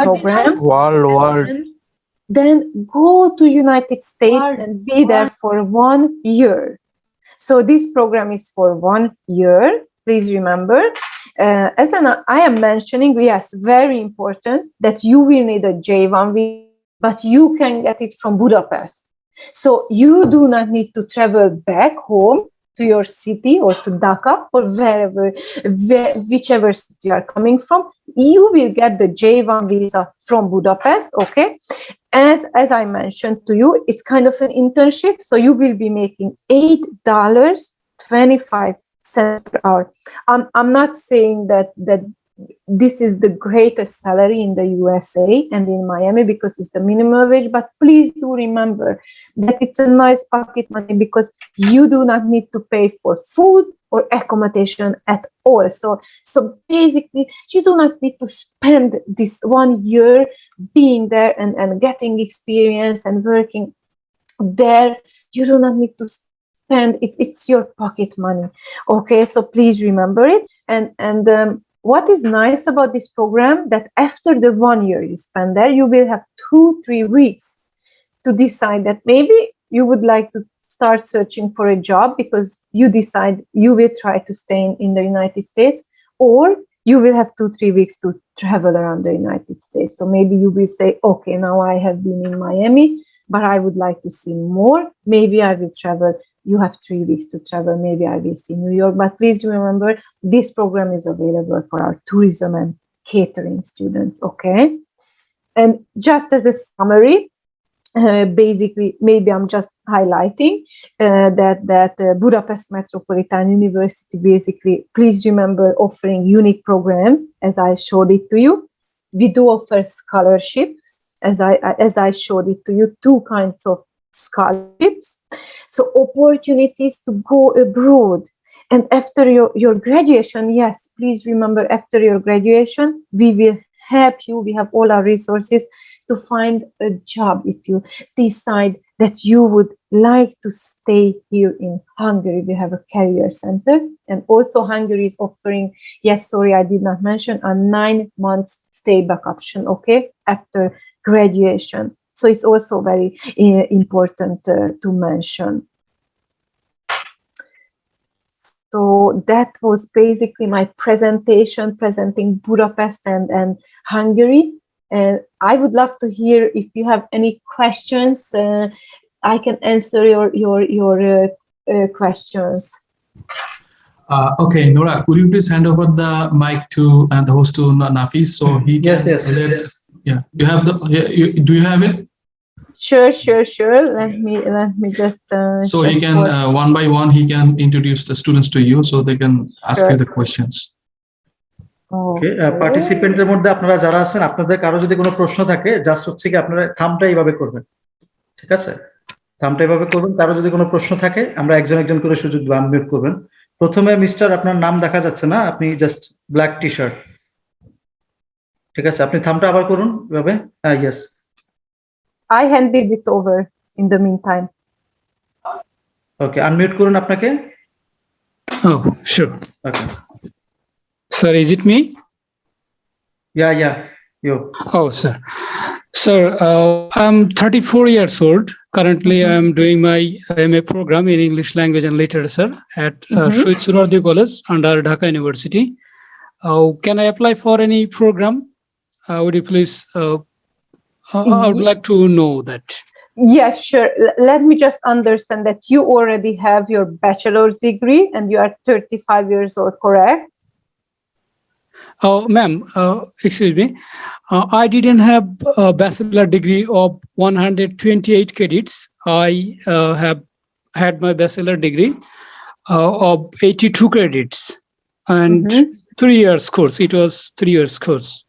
program. Then go to United States and be there for 1 year. So this program is for 1 year. Please remember, as I am mentioning, yes, very important that you will need a J1 visa, but you can get it from Budapest. So you do not need to travel back home to your city or to Dhaka or whichever city you are coming from. You will get the J1 visa from Budapest, okay? As I mentioned to you, it's kind of an internship, so you will be making $8.25 per hour. I'm not saying that this is the greatest salary in the USA and in Miami because it's the minimum wage, but please do remember that it's a nice pocket money because you do not need to pay for food or accommodation at all. So basically, you do not need to spend this 1 year being there and getting experience and working there. You do not need to spend it. It's your pocket money. Okay, so please remember it. And what is nice about this program that after the 1 year you spend there, you will have 2-3 weeks to decide that maybe you would like to start searching for a job because you decide you will try to stay in the United States, or you will have 2-3 weeks to travel around the United States. So maybe you will say, okay, now I have been in Miami, but I would like to see more. Maybe I will travel. You have 3 weeks to travel. Maybe I will see New York. But please remember, this program is available for our tourism and catering students, okay? And just as a summary, basically, maybe I'm just highlighting that Budapest Metropolitan University, basically, please remember offering unique programs, as I showed it to you. We do offer scholarships, as I showed it to you, 2 kinds of scholarships. So opportunities to go abroad. And after your graduation, yes, please remember, after your graduation, we will help you. We have all our resources to find a job if you decide that you would like to stay here in Hungary. We have a career center, and also Hungary is offering, yes, sorry, I did not mention, a 9 months stay back option, okay, after graduation. So it's also very important to mention. So that was basically my presentation, presenting Budapest and Hungary. And I would love to hear if you have any questions. I can answer your questions. Okay, Nora, could you please hand over the mic to and the host to Nafis so he can? Yes. Yeah, you have the. Do you have it? Sure. Let me just. So he can one by one he can introduce the students to you so they can ask you the questions. Okay, পার্টিসিপেন্টের মধ্যে আপনারা যারা আছেন, আপনাদের কারো যদি কোনো প্রশ্ন থাকে, জাস্ট হচ্ছে কি আপনারা থামটা এইভাবে করবেন, ঠিক আছে? থামটা এইভাবে করবেন। কারো যদি কোনো প্রশ্ন থাকে, আমরা একজন একজন করে সুযোগ দেব, আনমিউট করবেন। প্রথমে মিস্টার, আপনার নাম দেখা যাচ্ছে না, আপনি জাস্ট ব্ল্যাক টি শার্ট, ঠিক আছে? আপনি থামটা আবার করুন এভাবে। হ্যাঁ, yes. I handed it over in the meantime. Okay, unmute করুন আপনাকে। Oh, sure. Okay. Sir, is it me? Yeah, you. Oh, sir. Sir, I'm 34 years old. Currently, I'm doing my MA program in English Language and Literature at Shahid Sohrawardi College under Dhaka University. Can I apply for any program? Would you please I would like to know that. Yes, sure. Let me just understand that you already have your bachelor's degree and you are 35 years old, correct? Oh, ma'am, excuse me. I didn't have a bachelor degree of 128 credits. I have had my bachelor degree of 82 credits and 3 years course. It was 3 years course.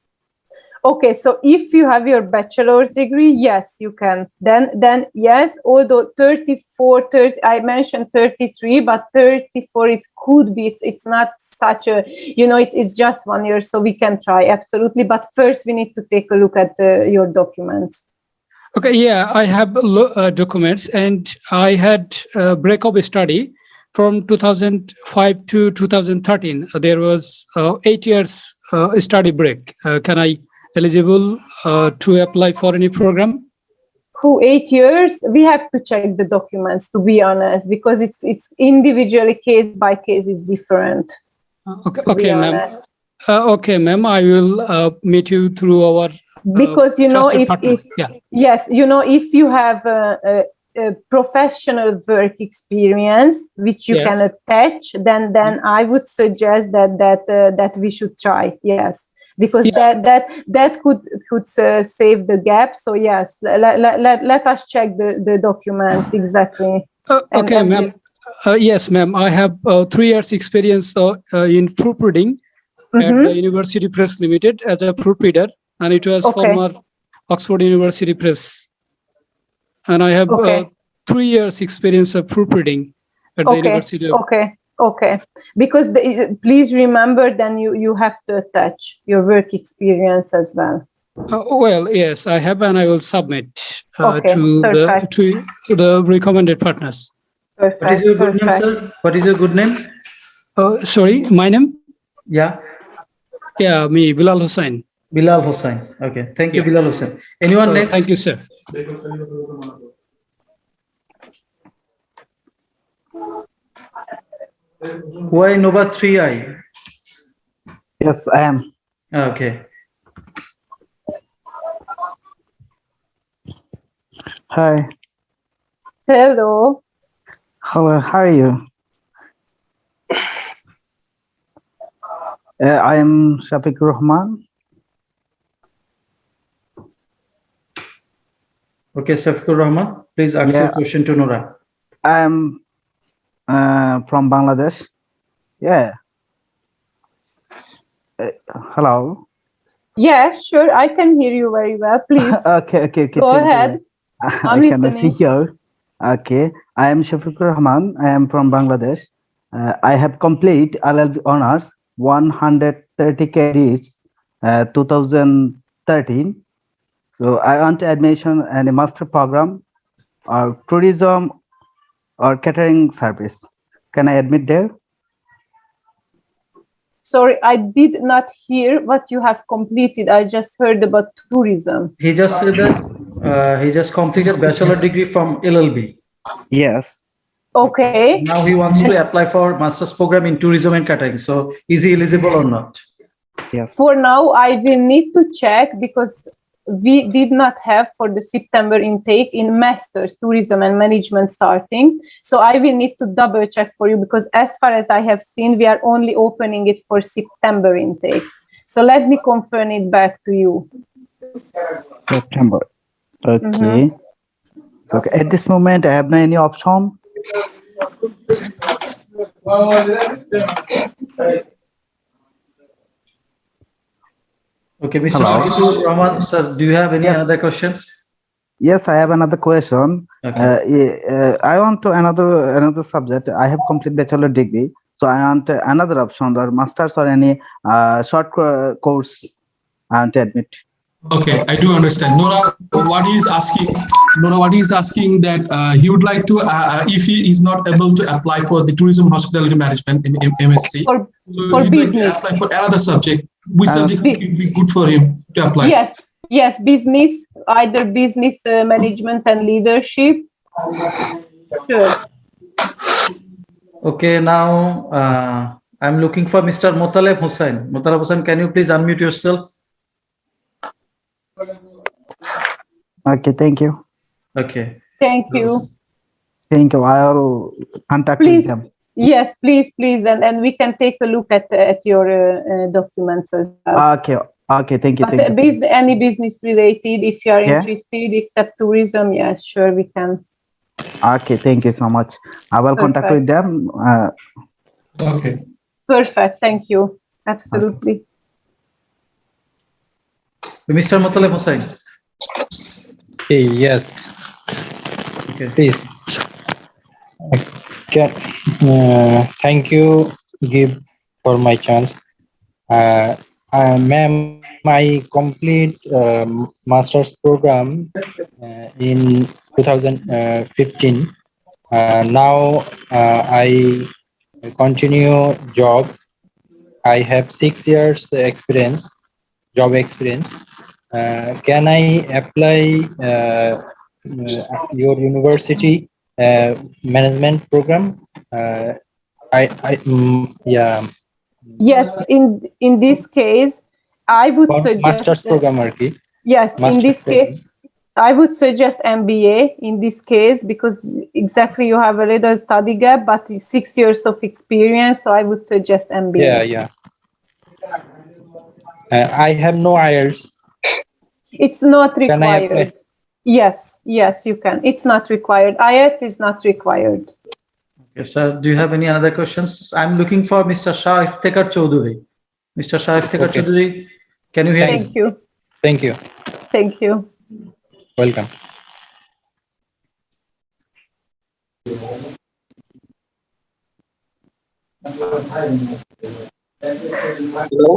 Okay, so if you have your bachelor's degree, yes, you can. Then yes, although 34, 30, I mentioned 33, but 34, it could be, it's not such a, it's just 1 year, so we can try, absolutely. But first we need to take a look at your documents. Okay, yeah, I have documents, and I had a break of study from 2005 to 2013. There was 8 years study break. Can I eligible to apply for any program? 8 years? We have to check the documents, to be honest, because it's individually, case by case is different. Okay, ma'am. Okay, ma'am. I will meet you through our because if yeah. Yes, if you have a professional work experience which you can attach, then I would suggest that we should try. Yes, because that could save the gap. So yes, let us check the documents exactly. Okay, ma'am. Yes, ma'am. I have 3 years experience in proofreading at the University Press Limited as a proofreader, and it was former Oxford University Press. And I have 3 years experience of proofreading at the University of... Okay. Because please remember, then you have to attach your work experience as well. Well, yes, I have, and I will submit to the recommended partners. Perfect. What is your good name, sir? What is your good name? Sorry, my name? Yeah. Yeah, me, Bilal Hussain. Bilal Hussain. Okay. Thank you, Bilal Hussain. Anyone next? Thank you, sir. Why Nova 3I? Yes, I am. Okay. Hi. Hello. Hello, how are you? I am Shafiq Rahman. Okay, Shafiqur Rahman, please ask your question to Nora. I am from Bangladesh. Yeah. Hello. Yes, sure. I can hear you very well. Please. Okay. Go ahead. I'm I cannot see listening. you. Okay. I am Shafiq Rahman. I am from Bangladesh. I have complete LLB honors 130 credits 2013. So I want admission in a master program or tourism or catering service. Can I admit there? Sorry, I did not hear what you have completed. I just heard about tourism. He just said that he just completed bachelor degree from LLB. Yes. Okay. Now he wants to apply for master's program in tourism and catering. So is he eligible or not? Yes. For now, I will need to check because we did not have for the September intake in Masters Tourism and Management starting. So I will need to double check for you because as far as I have seen, we are only opening it for September intake. So let me confirm it back to you. September. Okay. So at this moment, I have no any option. Okay, Mr. Shafiqur Rahman, sir, do you have any other questions? Yes, I have another question. Okay. I want to another subject. I have complete bachelor degree, so I want another option or masters or any short course. I want to admit. Okay, I do understand. Nora, what he is asking that he would like to, if he is not able to apply for the tourism hospitality management in MSc, for he'd like to apply for another subject. Which subject would be good for him to apply? Yes, business, either business management and leadership. Sure. Okay, now I'm looking for Mr. Motaleb Hussain. Motaleb Hussain, can you please unmute yourself? Okay, thank you. Okay. Thank you. Thank you. I'll contact with Please, them. yes, please, and we can take a look at your documents as well. Okay, okay, thank you, But thank you. any business related, if you are Yeah. interested, except tourism, yes, sure, we can. Okay, thank you so much. I will contact with Perfect. them. Okay. Perfect. Thank you. Absolutely. Mr. Motaleb Hossain. Yes, Okay. please. Can, thank you, give for my chance. Ma'am, I complete master's program in 2015. Now I continue job. I have 6 years experience, job experience. Can I apply your university management program? Yeah, Yes, in this case, I would for suggest master's program আর কি yes, in master's this case, program. I would suggest MBA in this case because exactly you have a little study gap, but 6 years of experience, so I would suggest MBA. Yeah. I have no IELTS. It's not Can I apply? required. Yes, you can. It's not required. IELTS is not required. Okay, sir, do you have any other questions? I'm looking for Mr. Shah Iftekhar Choudhury. Mr. Shah Iftekhar Okay. Choudhury, can you hear me? Thank you. Thank you. Thank you. Welcome. Hello.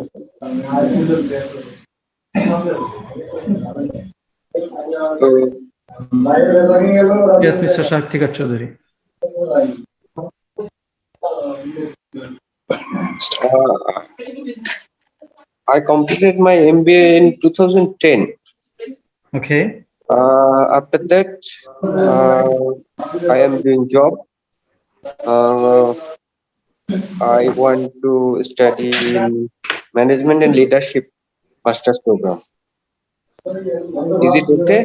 Yes, Mr. Shah Iftekhar Choudhury. I completed my MBA in 2010. Okay. After that, I am doing job. I want to study in management and leadership master's program. Is it okay?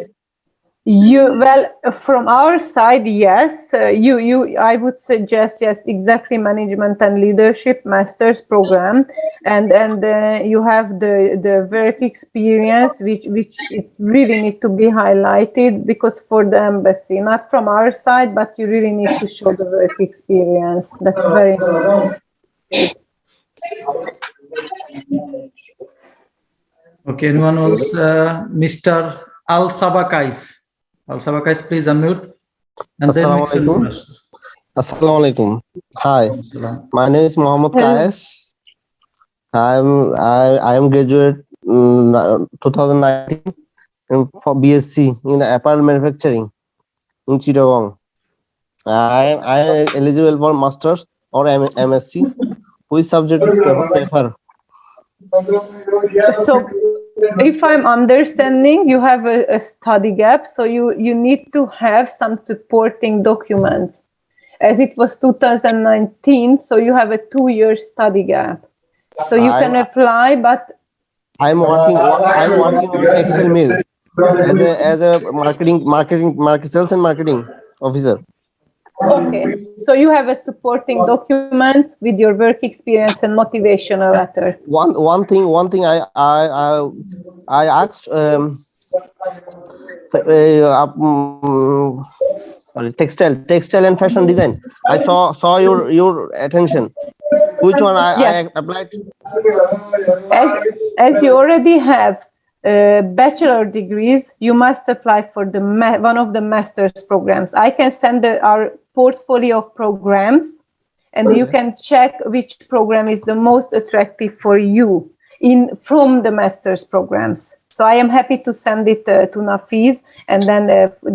From our side, yes. I would suggest yes, exactly management and leadership master's program, and you have the work experience, which it really need to be highlighted because for the embassy, not from our side, but you really need to show the work experience. That's very important. Okay, anyone else? Mr. Al Sabakais. Al Sabakais, please unmute. And then Assalamu Mr. alaikum. Nuras. Assalamu alaikum. Hi, my name is Mohammed Hello. Kais. I am graduate 2019 for BSc in apparel manufacturing in Chittagong. I am eligible for masters or MSc. Which subject you prefer? So if I'm understanding, you have a study gap, so you need to have some supporting documents. As it was 2019, so you have a 2-year study gap. So you can apply, but I'm working on textile mill as a sales and marketing officer. okay. So you have a supporting document with your work experience and motivational letter. One thing I asked textile and fashion design. I saw your attention. Which one I Yes. applied? As you already have bachelor degrees, you must apply for the one of the master's programs. I can send our portfolio of programs, and you can check which program is the most attractive for you from the master's programs. So I am happy to send it to Nafiz, and then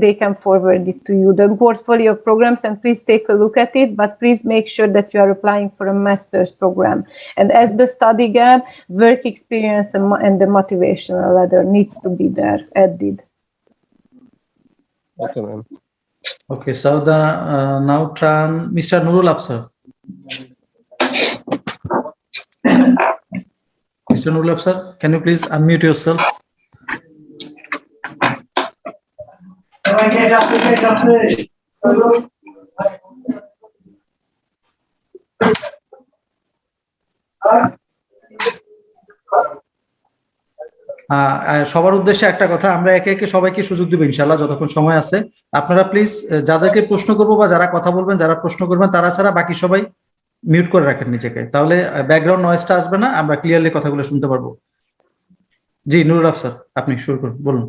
they can forward it to you, the portfolio of programs, and please take a look at it, but please make sure that you are applying for a master's program. And as the study gap, work experience and the motivational letter needs to be there, added. Okay, ma'am. Okay, so now turn Mr. Nurul Afsar. Mr. Nurul Afsar, can you please unmute yourself? সবার উদ্দেশ্যে একটা কথা, আমরা একে একে সবাইকে সুযোগ দিব ইনশাআল্লাহ যতক্ষণ সময় আছে। আপনারা প্লিজ যাদেরকে প্রশ্ন করবো বা যারা কথা বলবেন, যারা প্রশ্ন করবেন তারা ছাড়া বাকি সবাই মিউট করে রাখেন নিজেকে, তাহলে ব্যাকগ্রাউন্ড নয়েজটা আসবে না, আমরা ক্লিয়ারলি কথাগুলো শুনতে পারবো। জি নুরুল আফসার, আপনি শুরু করুন, বলুন।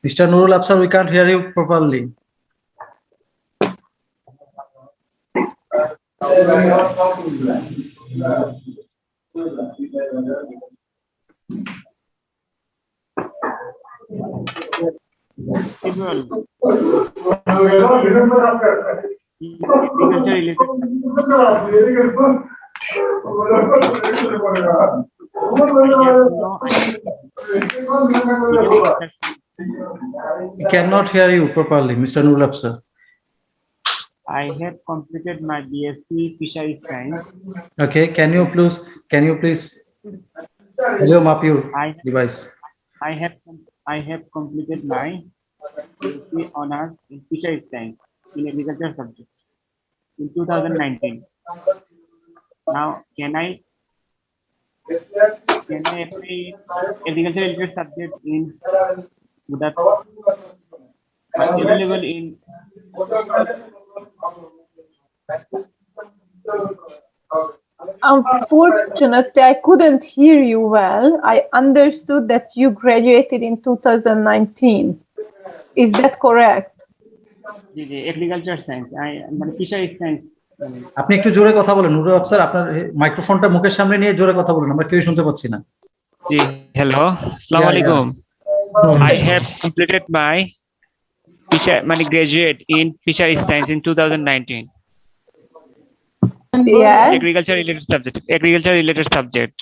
Mr. Nurul Afsar, we can't hear you properly. We cannot hear you properly, Mr. Nurul Afsar. I have completed my BSc Fisheries Science. Okay, can you please volume up your device? I have completed my BSc Honors in Fisheries Science in Agriculture subject in 2019. Now, can I apply agriculture related subject in Budapest? I'm available in Unfortunately, I couldn't hear you well. I understood that you graduated in 2019. Is that correct? agriculture science. Fisheries science. আপনি একটু জোরে কথা বলেন নুরুল আফসার, আপনার মাইক্রোফোনটা মুখের সামনে নিয়ে জোরে কথা বলেন, আমরা কেউ শুনতে পাচ্ছি না। জি, hello. Assalamu alaikum. I have completed my graduate in Fisheries Science in 2019. Yes. Agriculture related subject.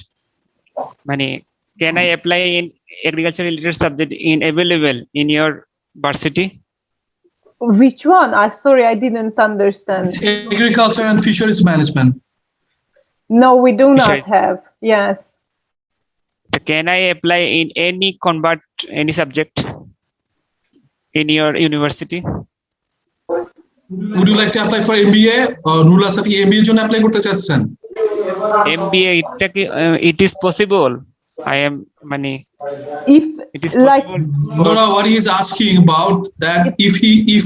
Can I apply in agriculture related subject in available in your varsity? Which one? Sorry, I didn't understand. Agriculture and fisheries management. No, we do not have. Yes. Can I apply in any subject in your university? Would you like to apply for MBA? Nurul Afsar, কি MBA এর জন্য apply করতে চাচ্ছেন? MBA, it is possible. I am If it is like possible. No, what he is asking about that if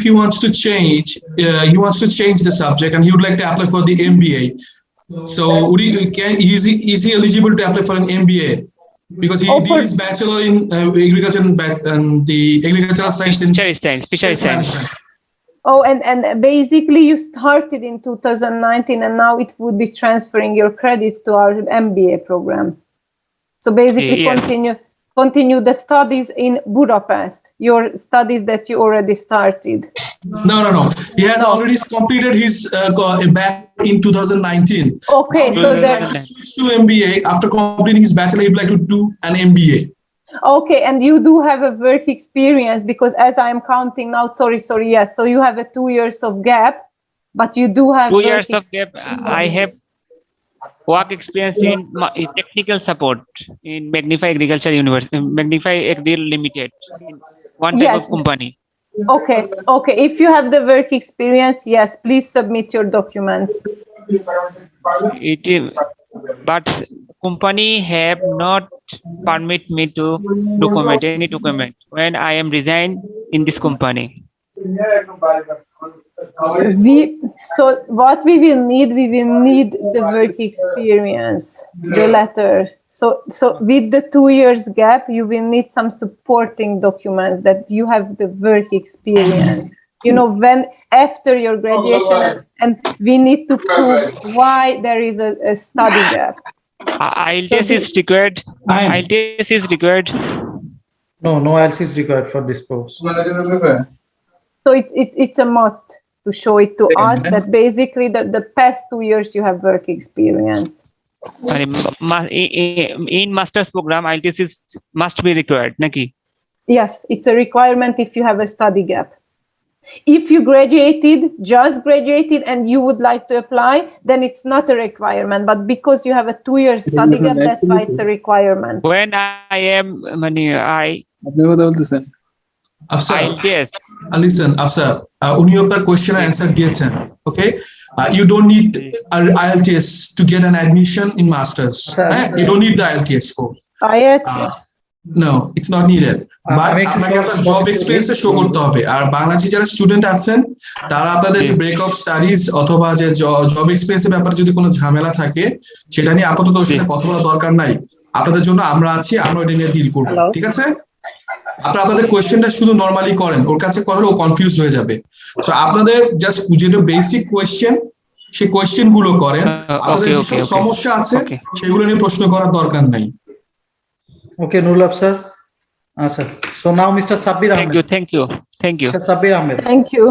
he wants to change the subject and he would like to apply for the MBA. So is he eligible to apply for an MBA? Because he did his bachelor in agriculture and the agricultural science in Fisheries science. Oh, and basically you started in 2019 and now it would be transferring your credits to our MBA program. So basically Yes. continue the studies in Budapest, your studies that you already started. No. He has already completed his back in 2019. Okay, Now, so he would that like to switch to MBA. After completing his bachelor, he would like to do an MBA. okay, and you do have a work experience because as I'm counting now, sorry, yes. So you have a 2 years of gap, but you do have 2 years of gap. I have work experience in technical support in Magnify Agriculture University, Magnify Agri Limited, in one type Yes. of company. Okay. If you have the work experience, yes, please submit your documents. It is, but company have not permit me to document any document when I am resigned in this company. So what we will need the work experience, the letter. So with the 2 years gap, you will need some supporting documents that you have the work experience. You know, when after your graduation, and we need to prove why there is a study gap. IELTS is required. IELTS is required. No IELTS is required for this post. So it's a must to show it to us that basically the past 2 years you have work experience. In master's program, IELTS must be required, naki? Yes, it's a requirement if you have a study gap. If you just graduated, and you would like to apply, then it's not a requirement. But because you have a 2-year study gap, that's why it's a requirement. When I am Afsar, IELTS, listen, Afsar, উনি আপনার question and answer দিয়েছেন, okay? You don't need IELTS to get an admission in masters. You don't need the IELTS score. No, it's not needed. But আপনাকে আপনার job experience show করতে হবে। আর বাংলাদেশে যারা student আছেন তারা আপনাদের যে ব্রেক অফ স্টাডিজ অথবা যে জব এক্সপেরিয়েন্সের ব্যাপারে যদি কোনো ঝামেলা থাকে সেটা নিয়ে আপাতত ওর সাথে কথা বলা দরকার নাই। আপনাদের জন্য আমরা আছি, আমরা এটা নিয়ে ডিল করব, ঠিক আছে? আপনারা আপনাদের কোয়েশ্চেনটা শুধু নরমালি করেন, ওর কাছে করলে ও কনফিউজ হয়ে যাবে। সো আপনাদের জাস্ট যেটা বেসিক কোয়েশ্চেন সেই কোয়েশ্চেন গুলো করেন, আপনাদের যে সমস্যা আছে সেগুলো নিয়ে প্রশ্ন করার দরকার নাই। Okay, Nurul Afsar. Sir. So now Mr. Sabir Ahmed. Thank you. Mr. Sabir Ahmed. Thank you.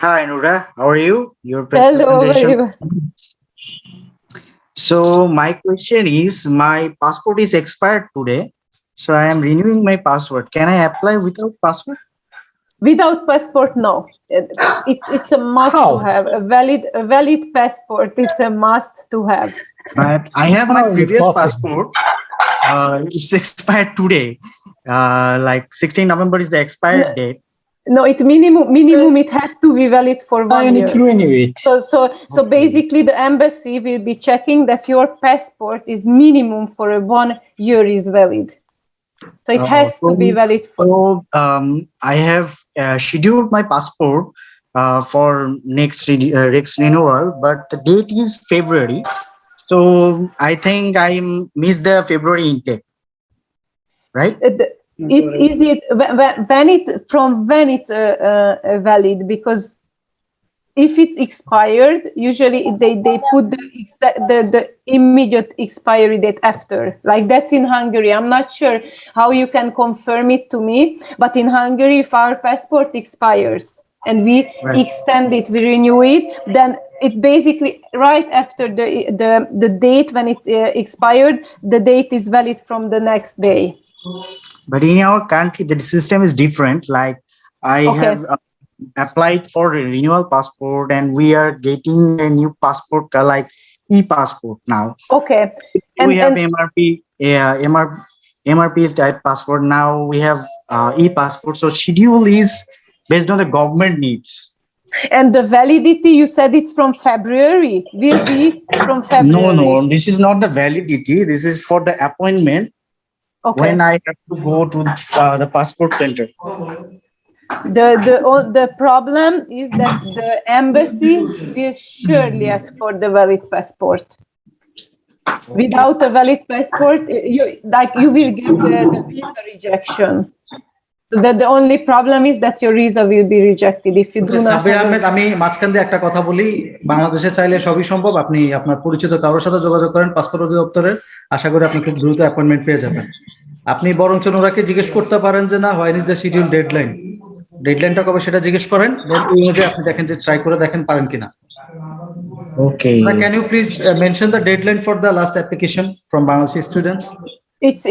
Hi, Nura. How are you? Your Hello. presentation. So my question is, my passport is expired today, so I am renewing my passport. Can I apply without passport? Without passport, no. It's a must to have a valid passport. It's a must to have. But I have my previous passport. It's expired today. Like 16 November is the expired date. No, it's minimum. It has to be valid for 1 year. So basically, the embassy will be checking that your passport is minimum for 1 year is valid. So it has to be valid for. So I have scheduled my passport for next renewal, but the date is February. So I think I missed the February intake, right? It's easy when it's valid, because if it's expired, usually they put the immediate expiry date after. Like that's in Hungary. I'm not sure how you can confirm it to me, but in Hungary, if our passport expires and we extend it, we renew it, then it basically right after the date when it's expired, the date is valid from the next day. But in our country, the system is different. Like I have applied for a renewal passport, and we are getting a new passport like e-passport now. Okay. We have MRP type passport. Now we have e-passport. So schedule is based on the government needs. And the validity, you said it's from February. Will be from February. No, this is not the validity. This is for the appointment. Okay. When I have to go to the passport center. The problem is that the embassy will surely ask for the valid passport. Without a valid passport, you will get the visa rejection. So that the only problem is that your visa will be rejected if you do not. Sabbir Ahmed, আমি মাঝখান দিয়ে একটা কথা বলি। বাংলাদেশে চাইলে সবই সম্ভব। আপনি আপনার পরিচিত কারোর সাথে যোগাযোগ করেন পাসপোর্ট অধিদপ্তরের, আশা করি আপনি খুব দ্রুত অ্যাপয়েন্টমেন্ট পেয়ে যাবেন। আপনি বরঞ্চ ওনাকে জিজ্ঞেস করতে পারেন যে না, হোয়েন ইজ দ্য শিডিউল ডেডলাইনটা কবে সেটা জিজ্ঞেস করেন, দেন ওই অনুযায়ী আপনি দেখেন যে ট্রাই করে দেখেন পারেন কিনা। Okay. Can you please mention the deadline for the last application from Bangladeshi students?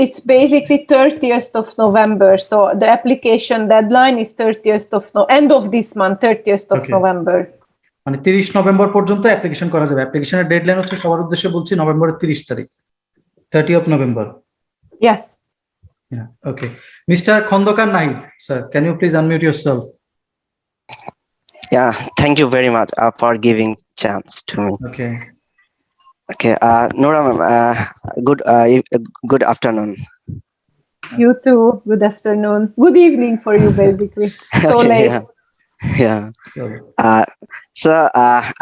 It's basically 30th of November. So the application deadline is 30th of end of this month, 30th of November. মানে 30 November পর্যন্ত application করা যাবে। অ্যাপ্লিকেশনের deadline হচ্ছে সবার উদ্দেশ্যে বলছি নভেম্বরের 30 তারিখ, 30th of November. Yes. Yeah. Okay. Mr. Khondokar Naid, sir, can you please unmute yourself? Yeah, thank you very much for giving chance to me. Okay. Okay, Nora, good afternoon. You too. Good afternoon. Good evening for you, basically. So Okay, late. Yeah. So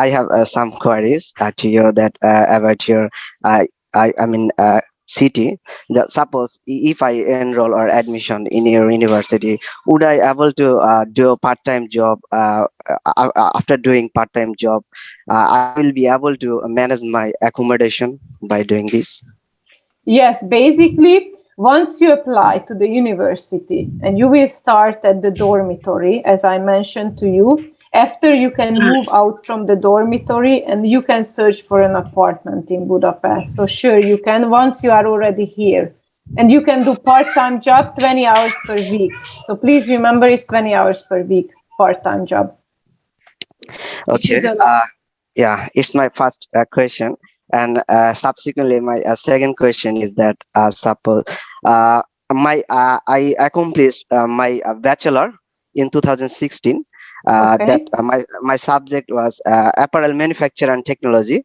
I have some queries to you that about your city. That suppose if I enroll or admission in your university, would I able to do a part-time job? After doing part-time job, I will be able to manage my accommodation by doing this. Yes, basically, once you apply to the university and you will start at the dormitory, as I mentioned to you, after you can move out from the dormitory and you can search for an apartment in Budapest. So sure, you can once you are already here. And you can do part-time job 20 hours per week. So please remember it's 20 hours per week. part-time job. Which Okay. is a lot. Yeah, it's my first question, and subsequently my second question is that suppose my I accomplished my bachelor in 2016. Okay. That my subject was apparel manufacture and technology.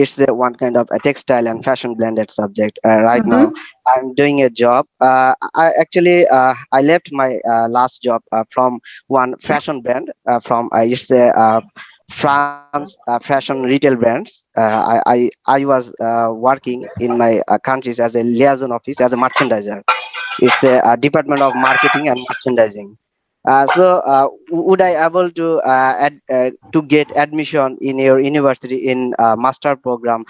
It's the one kind of a textile and fashion blended subject. Right now, I'm doing a job. I actually I left my last job from one fashion brand from it's a France fashion retail brands. I was working in my countries as a liaison office as a merchandiser. It's a, department of marketing and merchandising. Would I able to to get admission in your university in master program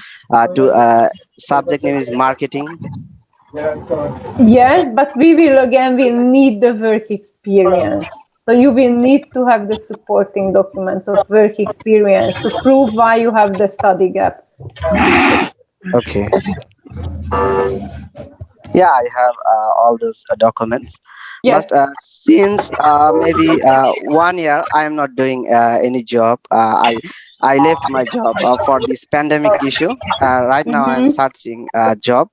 to subject name is marketing? Yes, but we will need the work experience. So you will need to have the supporting documents of work experience to prove why you have the study gap. Okay. Yeah, I have all those documents. Yes. But since maybe 1 year, I am not doing any job. I left my job for this pandemic issue. Right now, I am searching a job.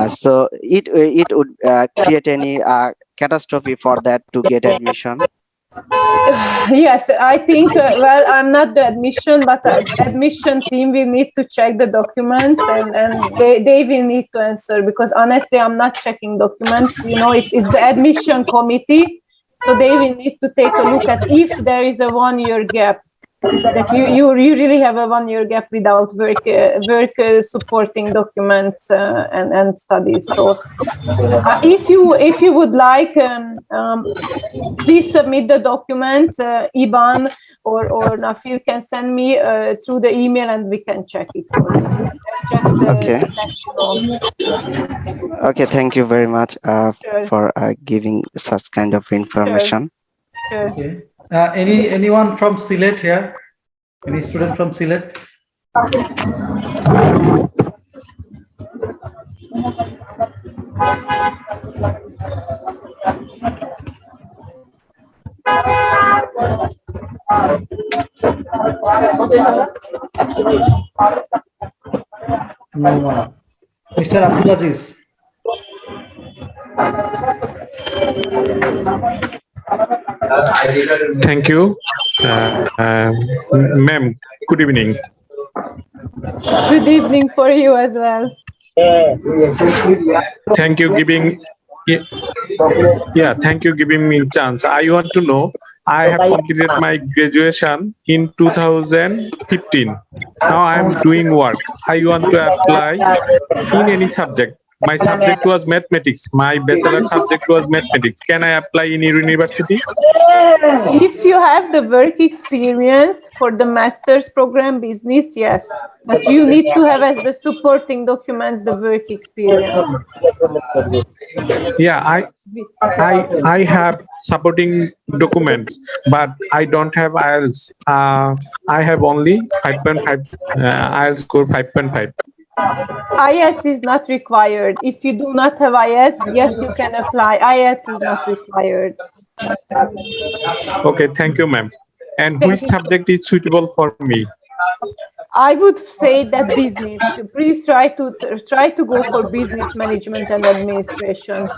So it would create any catastrophe for that to get admission. Yes, I think, well, I'm not the admission, but the admission team will need to check the documents and they will need to answer, because honestly, I'm not checking documents. You know, it's the admission committee. So they will need to take a look at if there is a 1 year gap, that you really have a 1 year gap without work supporting documents and studies. So if you would like, please submit the documents. Iban or Nafil can send me through the email and we can check it for you. Just Okay. let you know. Okay, thank you very much Sure. for giving such kind of information. Sure. Okay. Anyone from Sylhet here? Any student from Sylhet? No one. Mr. Abdulaziz. Thank you. Ma'am, good evening. Good evening for you as well. Thank you thank you giving me chance. I want to know, I have completed my graduation in 2015. Now I am doing work. I want to apply in any subject. My subject was mathematics. My bachelor subject was mathematics. Can I apply in your university? If you have the work experience for the master's program business, yes, but you need to have as the supporting documents the work experience. Yeah, I have supporting documents, but I don't have IELTS. I have only 5.5 IELTS score 5.5. IELTS is not required. If you do not have IELTS, yes, you can apply. IELTS is not required. Okay, thank you, ma'am. And which subject is suitable for me? I would say that business. Please try to go for business management and administration.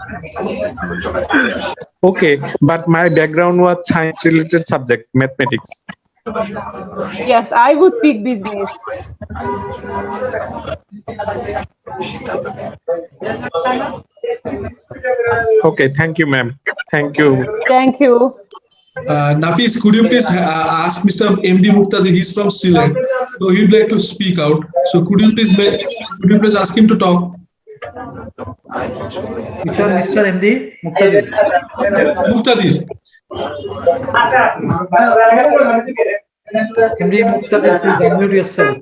Okay, but my background was science-related subject, mathematics. Yes, I would pick business. Okay, thank you, ma'am. Thank you. Thank you. Nafis, could you please ask Mr. MD Muqtadir? He's from Sylhet, so he'd like to speak out. So could you please ask him to talk? Which one, Mr. MD Muqtadir? Muqtadir. MD Muqtadir, please unmute yourself.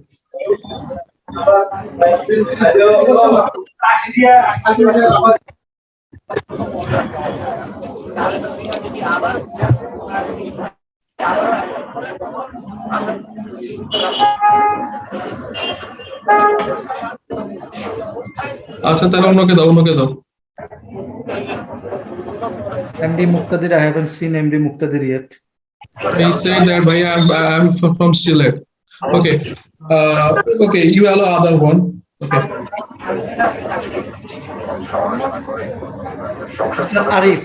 আচ্ছা তাহলে অন্যকে দাও MD Muqtadir, I haven't seen MD Muqtadir yet. He said that I'm from Sylhet. Okay. Okay, you allow other one. Okay. Mr. Arif.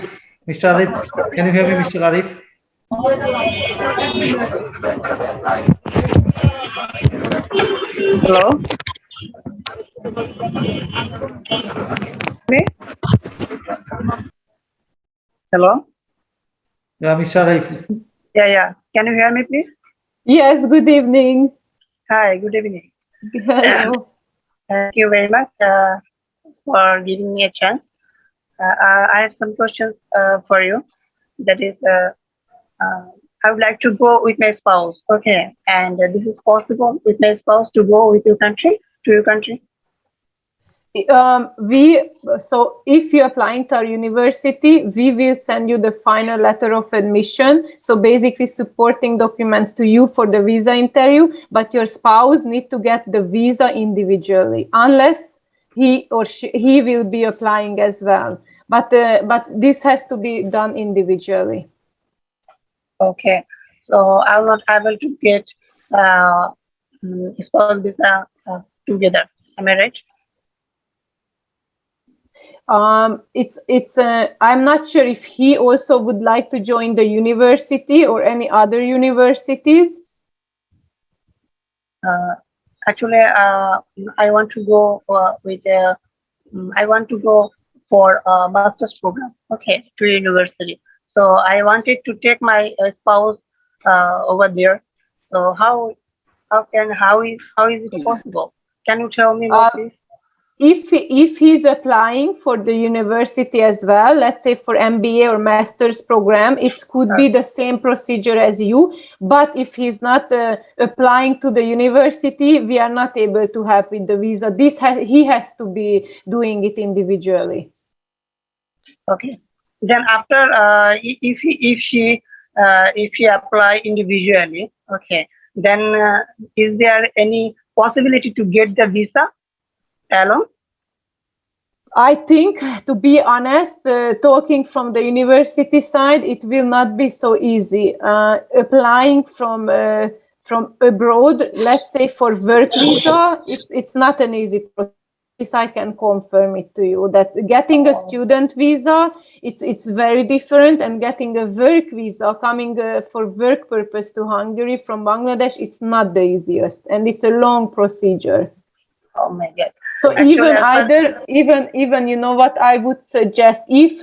Mr. Arif, can you hear me, Mr. Arif? Hello. Me? Hello. Yeah, Mr. Arif. Yeah. Can you hear me, please? Yes, good evening. Hi, good evening. Hello. Thank you very much for giving me a chance. I have some questions for you. That is, I would like to go with my spouse. Okay, and this is possible with my spouse to go with your country, to your country? So if you're applying to our university, we will send you the final letter of admission. So basically supporting documents to you for the visa interview, but your spouse need to get the visa individually, unless he will be applying as well. But this has to be done individually. Okay, so I'm not able to get spouse visa together. Am I right? I'm not sure if he also would like to join the university or any other universities. Actually, I want to go I want to go for a master's program. Okay, to university. So I wanted to take my spouse over there. So how is it possible? Can you tell me more, please? If he's applying for the university as well, let's say for MBA or master's program, it could be the same procedure as you. But if he's not applying to the university, we are not able to help with the visa. He has to be doing it individually. Okay. Then after, if she apply individually, okay, then is there any possibility to get the visa alone? I think, to be honest, talking from the university side, it will not be so easy. Applying from abroad, let's say for work visa, it's not an easy process. I can confirm it to you that getting a student visa, it's very different, and getting a work visa coming for work purpose to Hungary from Bangladesh, it's not the easiest, and it's a long procedure. Oh my God. So even you know what I would suggest, if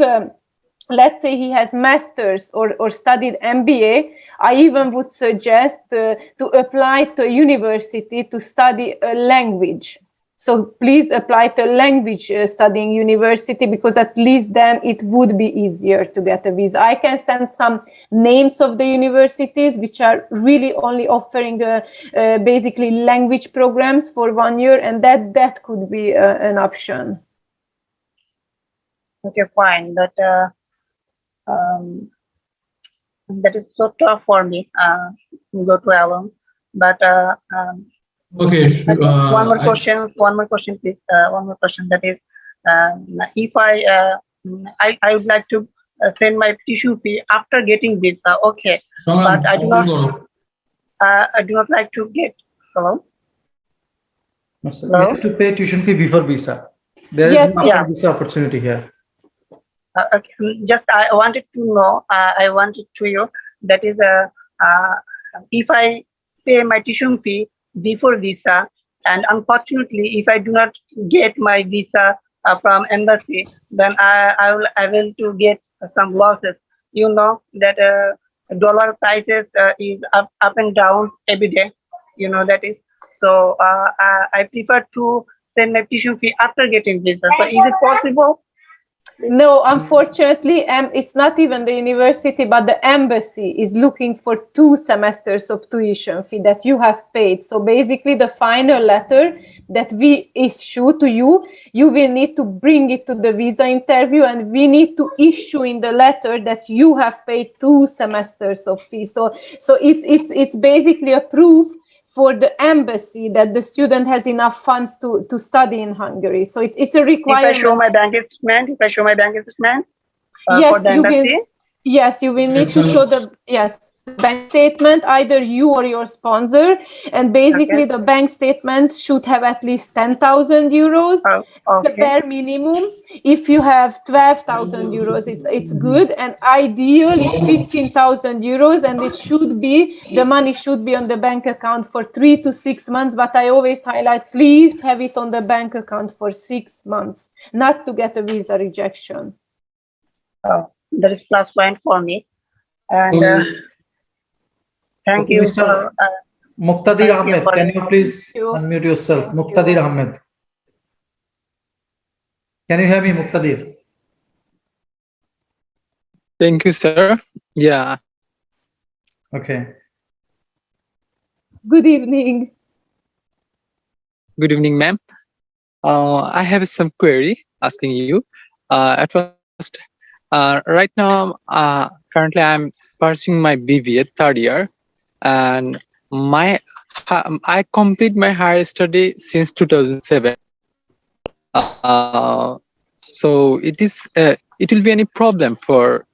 let's say he has master's or studied MBA, I even would suggest to apply to university to study a language. So please apply to language studying university, because at least then it would be easier to get a visa. I can send some names of the universities which are really only offering basically language programs for 1 year, and that could be an option. Okay, fine. But that is so tough for me to go to alone. But okay. One more question, please. One more question. That is, if I would like to send my tuition fee after getting visa. Okay, but I do not like to get. Hello. You have to pay tuition fee before visa. There is no visa opportunity here. Okay. Just I wanted to know. I wanted to you that is if I pay my tuition fee before visa, and unfortunately, if I do not get my visa from embassy, then I will to get some losses. You know that dollar prices is up and down every day. You know that is. So I prefer to send my tuition fee after getting visa. So is it possible? No, unfortunately, it's not even the university, but the embassy is looking for 2 semesters of tuition fee that you have paid. So basically, the final letter that we issue to you, you will need to bring it to the visa interview, and we need to issue in the letter that you have paid 2 semesters of fee. So it's basically a proof for the embassy that the student has enough funds to study in Hungary. So it's a requirement. If I show my bank statement, yes, for the embassy? Yes, you will need to show the, yes, bank statement, either you or your sponsor, and basically the bank statement should have at least 10,000 euros. The bare minimum. If you have 12,000 euros, it's good, and ideal is 15,000 euros, and the money should be on the bank account for 3 to 6 months. But I always highlight, please have it on the bank account for 6 months, not to get a visa rejection. That is plus point for me. And thank you for Muqtadir Ahmed. Can you please unmute yourself? Muqtadir Ahmed. Can you hear me, Muqtadir? Thank you, sir. Yeah. Okay. Good evening. Good evening, ma'am. I have some query asking you. At first, right now, currently I'm pursuing my BBA third year, and I complete my higher study since 2007. So it will be any problem for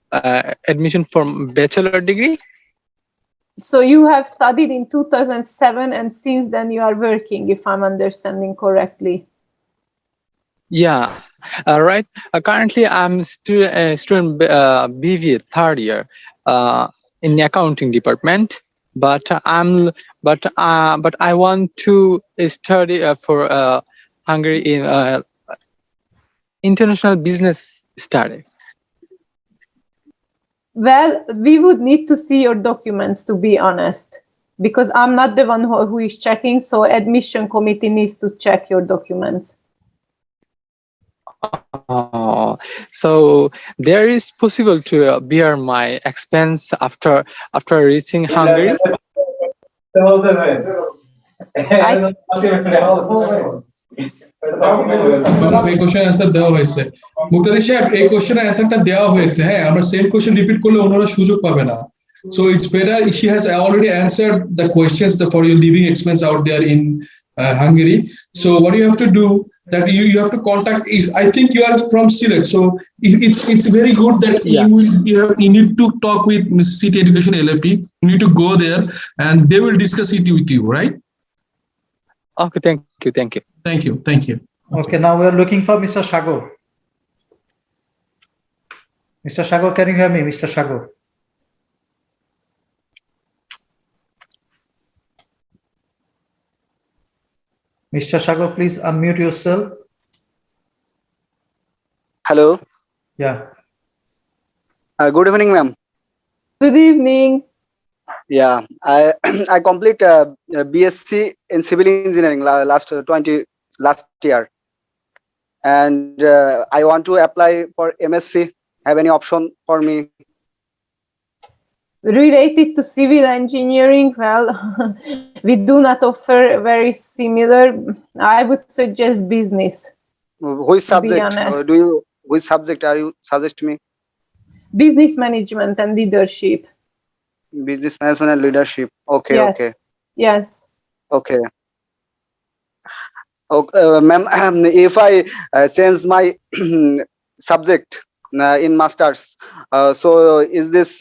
admission for bachelor degree? So you have studied in 2007, and since then you are working, if I'm understanding correctly. Yeah, right. Currently, I'm student BBA third year in the accounting department. But I want to study for Hungary in international business studies. Well, we would need to see your documents, to be honest, because I'm not the one who is checking. So admission committee needs to check your documents. So there is possible to bear my expense after reaching Hungary. এই question answer দেওয়া হয়েছে মুক্তাদির সাহেব এই কোশ্চেনের অ্যানসারটা দেওয়া হয়েছে হ্যাঁ আমরা সেম কোশ্চেন রিপিট করলে ওনারা সুযোগ পাবে না so it's better she has already answered the questions for your living expense out there in Hungary so what you have to do that you have to contact if I think you are from Sylhet so it's very good that you need to talk with City Education LLP you need to go there and they will discuss it with you right okay thank you okay now we are looking for Mr. Shagor. Mr. Shagor, can you hear me, Mr. Shagor? Mr. Shagor, please unmute yourself. Hello. Yeah. Good evening, ma'am. Good evening. Yeah, I complete BSc in civil engineering last year, and I want to apply for MSc. Have any option for me? Related to civil engineering, well, we do not offer very similar. I would suggest business. Which subject which subject are you suggest me? Business management and leadership. Business management and leadership. Okay, yes. okay. Yes. Okay. Okay, ma'am, if I change my subject in masters, so is this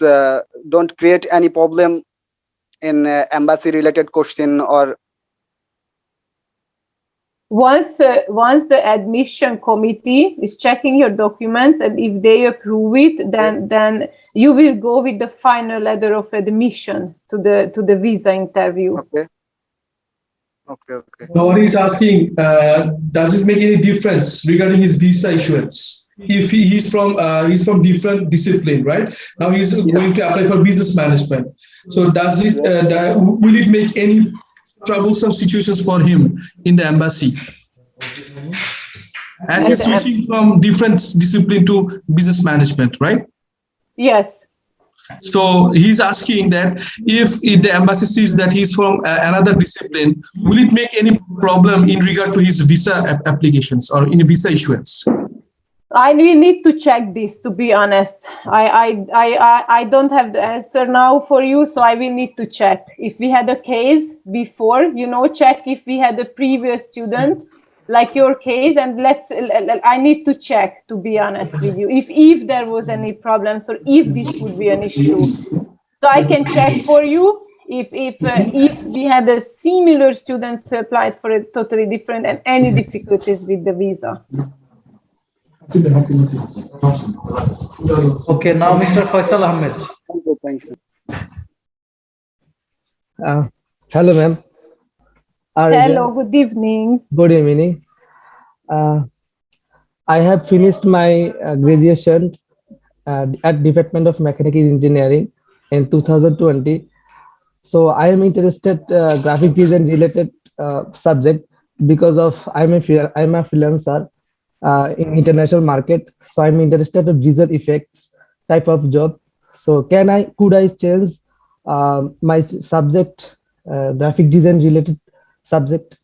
don't create any problem in embassy related question or once the admission committee is checking your documents and if they approve it then you will go with the final letter of admission to the visa interview. Okay. No, what he's asking, does it make any difference regarding his visa issuance? If he's from different discipline, right? Now he's going to apply for business management. So will it make any troublesome situations for him in the embassy? As he's switching from different discipline to business management, right? Yes. So he's asking that if the embassy sees that he's from another discipline, will it make any problem in regard to his visa applications or in visa issuance? I will need to check this, to be honest. I don't have the answer now for you, so I will need to check. If we had a case before, check if we had a previous student like your case, and I need to check, to be honest with you, if there was any problems or if this would be an issue. So I can check for you if we had a similar students who applied for a totally different and any difficulties with the visa. Okay, now Mr. Faisal Ahmed. Thank you. Hello, ma'am. Hello, good evening. Good evening. I have finished my graduation at Department of Mechanical Engineering in 2020. So I am interested graphic design related subject because of I'm a freelancer in international market. So I'm interested in visual effects type of job. So could I change my subject graphic design related subject?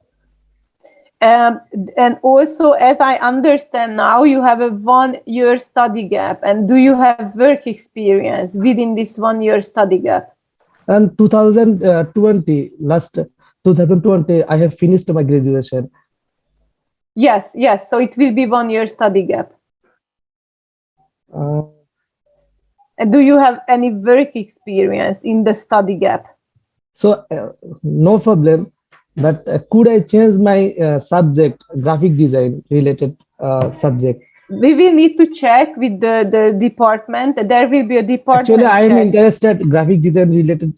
And also, as I understand now, you have a 1 year study gap. And do you have work experience within this 1 year study gap? And 2020, I have finished my graduation. Yes. So it will be 1 year study gap. And do you have any work experience in the study gap? So no problem. But could I change my subject, graphic design related subject? We will need to check with the department. There will be a department. Actually, I am check. interested graphic design related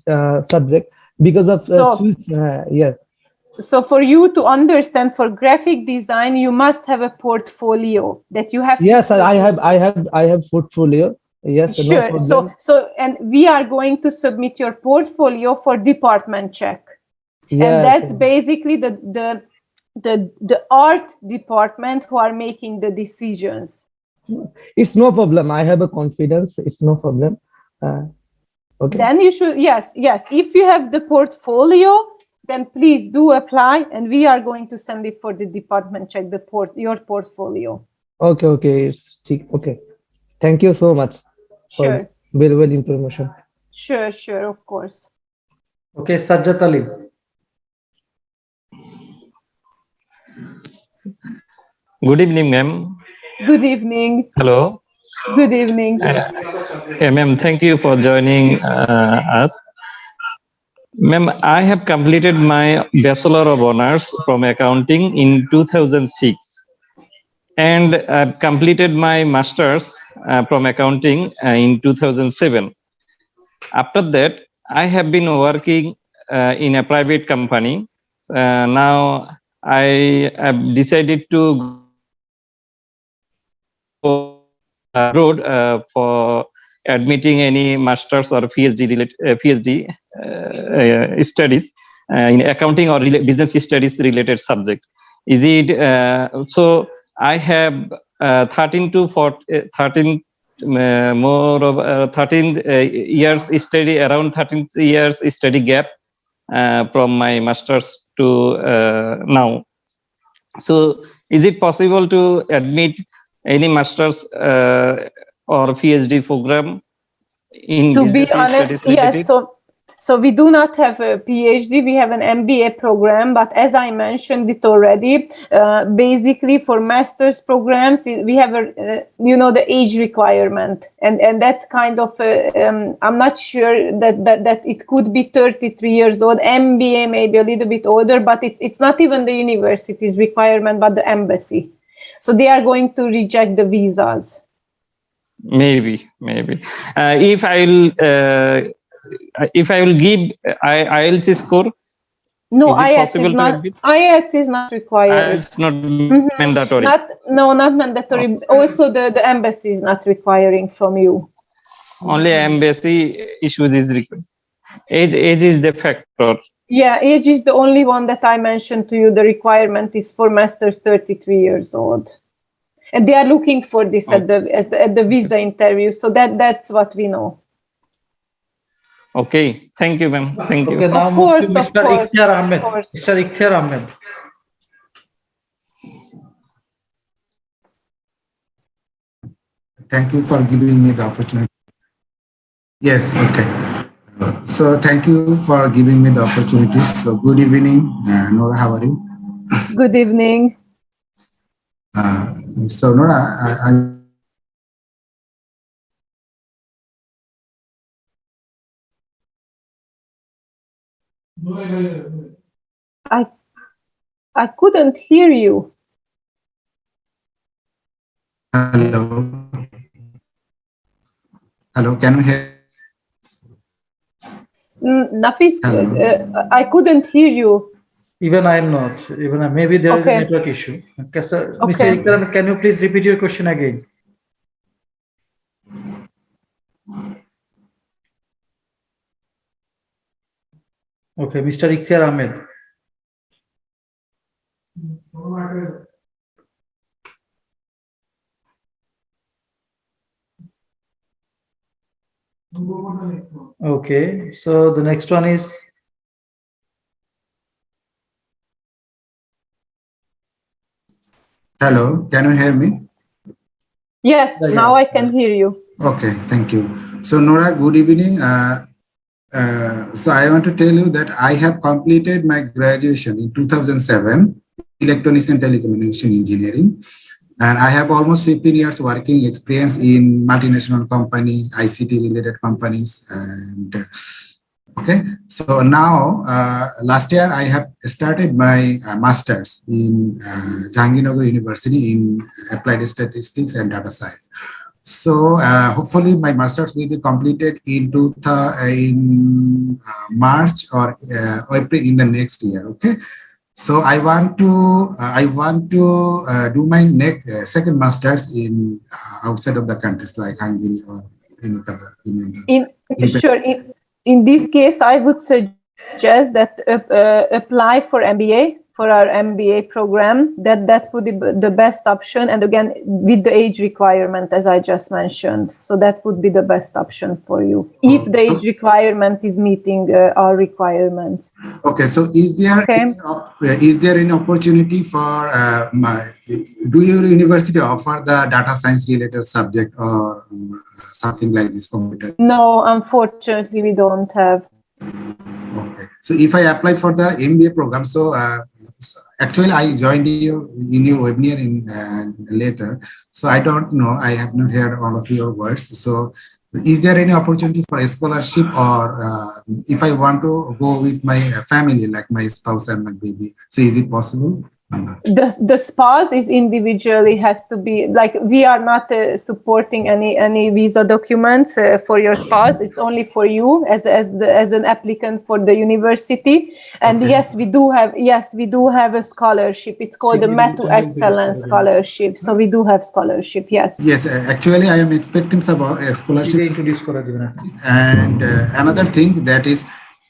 subject because of yeah. So for you to understand, for graphic design, you must have a portfolio that you have. Yes, I have portfolio. Yes, sure. No problem. And we are going to submit your portfolio for department check. Yes. And that's basically the art department who are making the decisions. It's no problem. I have a confidence. It's no problem. Okay. Then you should, yes. If you have the portfolio, then please do apply, and we are going to send it for the department check your portfolio. Okay. It's okay. Thank you so much. Sure. For valuable information. Sure, of course. Okay, Sajjad Ali. Good evening, ma'am. Good evening. Hello. Good evening. Ma'am, thank you for joining us. Ma'am, I have completed my Bachelor of Honors from Accounting in 2006. And I've completed my Masters from Accounting in 2007. After that, I have been working in a private company. Now, I have decided to go abroad for admitting any masters or PhD studies in accounting or business studies related subject. Is it so? I have 13 years study, around 13 years study gap from my masters to now. So, is it possible to admit any masters or PhD program in to business be honest, studies related? yes. So we do not have a PhD. We have an MBA program, but as I mentioned it already, basically for master's programs, we have the age requirement, and that's kind of I'm not sure that it could be 33 years old. MBA maybe a little bit older, but it's not even the university's requirement, but the embassy. So they are going to reject the visas. Maybe. If I will give IELTS score. No, IELTS is not required. It's not mandatory. Not mandatory. Also, the embassy is not requiring from you. Only embassy issues is required. Age is the factor. Yeah, age is the only one that I mentioned to you. The requirement is for masters 33 years old, and they are looking for this at the visa interview. So that's what we know. Okay, thank you, ma'am. Thank you. Okay, now move to Mr. Ikhtiar Ahmed. Mr. Ikhtiar Ahmed. Thank you for giving me the opportunity. Yes, okay. So thank you for giving me the opportunity. So good evening, Nora, how are you? Good evening. So Nora, I I couldn't hear you. Hello. Hello, can you hear? Nafis, Hello. I couldn't hear you. Even I am not. Even maybe there is a network issue. Okay, sir. Mr. Ikram, can you please repeat your question again? Okay, Mr. Ikhtiar Ahmed. Okay, so the next one is Hello, can you hear me? Yes, now I can hear you. Okay, thank you. So Nora, good evening. So I want to tell you that I have completed my graduation in 2007, Electronics and Telecommunication Engineering. And I have almost 15 years working experience in multinational company, ICT related companies. And okay, so now last year I have started my master's in Jahangirnagar University in Applied Statistics and Data Science. So hopefully my master's will be completed in March or April in the next year. Okay. So I want to do my next second masters in outside of the countries like Hungary or any other. Sure. In this case, I would suggest that apply for MBA, for our MBA program. That would be the best option, and again with the age requirement as I just mentioned. So that would be the best option for you if the age requirement is meeting our requirements. Okay, so is there any opportunity for do your university offer the data science related subject or something like this computer? No, unfortunately, we don't have. Okay, so if I apply for the MBA program, so actually I joined you in your webinar in later, so I don't know, I have not heard all of your words. So is there any opportunity for a scholarship, or if I want to go with my family, like my spouse and my baby, so is it possible? The spouse is individually has to be like, we are not supporting any visa documents for your spouse. It's only for you as an applicant for the university. And yes, we do have a scholarship. It's called the Metu Excellence Scholarship. So we do have scholarship. Yes. Yes, actually I am expecting some scholarship. And another thing that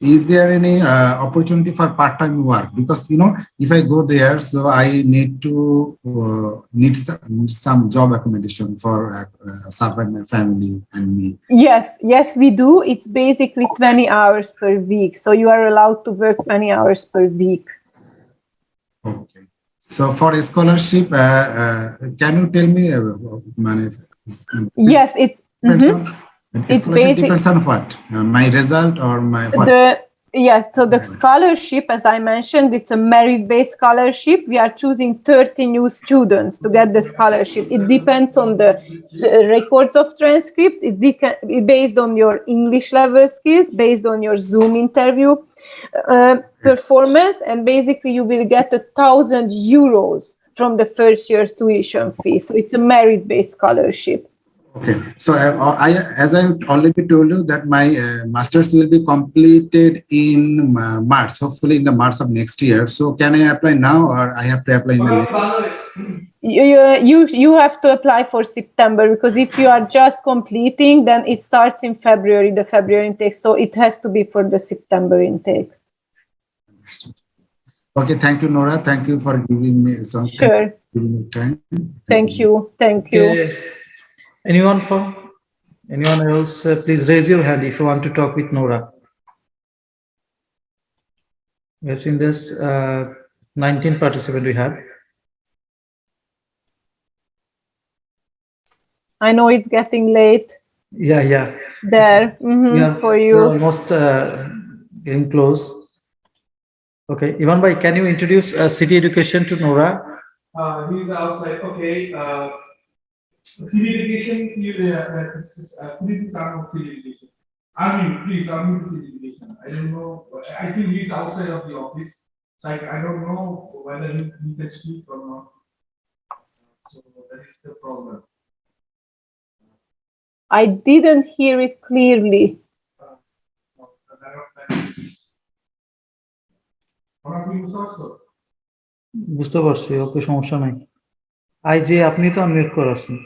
is there any opportunity for part-time work? Because if I go there, so I need to need some job accommodation for survive my family and me. Yes, we do. It's basically 20 hours per week. So you are allowed to work 20 hours per week. Okay. So for a scholarship, can you tell me? Yes, it's. It's basically depends on what? My result or my what? So the scholarship, as I mentioned, it's a merit-based scholarship. We are choosing 30 new students to get the scholarship. It depends on the records of transcripts. It's based on your English level skills, based on your Zoom interview performance, and basically you will get 1,000 euros from the first year's tuition fee. So it's a merit-based scholarship. Okay, so as I already told you that my master's will be completed in March, hopefully in the March of next year. So can I apply now, or I have to apply in the next? You have to apply for September, because if you are just completing, then it starts in February, the February intake. So it has to be for the September intake. Okay, thank you, Nora. Thank you for giving me some time. Thank you. Okay. Anyone else, please raise your hand if you want to talk with Nora. We have seen this 19 participants we have. I know it's getting late. Yeah. There, for you. We're almost getting close. Okay, Ivan Bhai, can you introduce city education to Nora? He's outside. Okay. City education, city education. Please, invitation. I don't know. I think he's outside of the office. Like, I don't know whether he can speak or not. So that is the problem. I didn't hear it clearly. বুঝতে পারছি, ওকে, সমস্যা নাই। I যে আপনি তো unmute করা আছেন।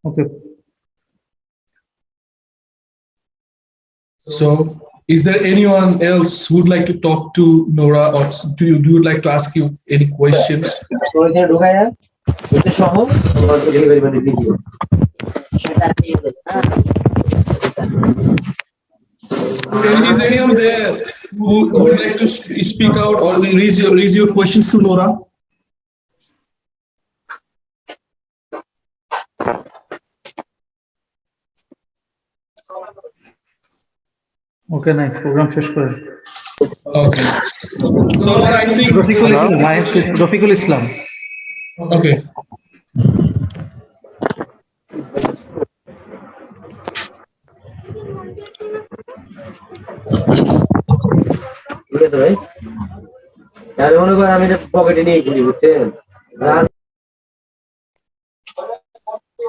ওকে। So, is there anyone else who would like to talk to Nora, or do you like to ask you any questions? Is anyone there who would like to speak out or raise your questions to Nora? ওকে, নাই, programme শেষ করেন। Okay. So I think Rafiqul Islam, I have said Rafiqul Islam. Okay.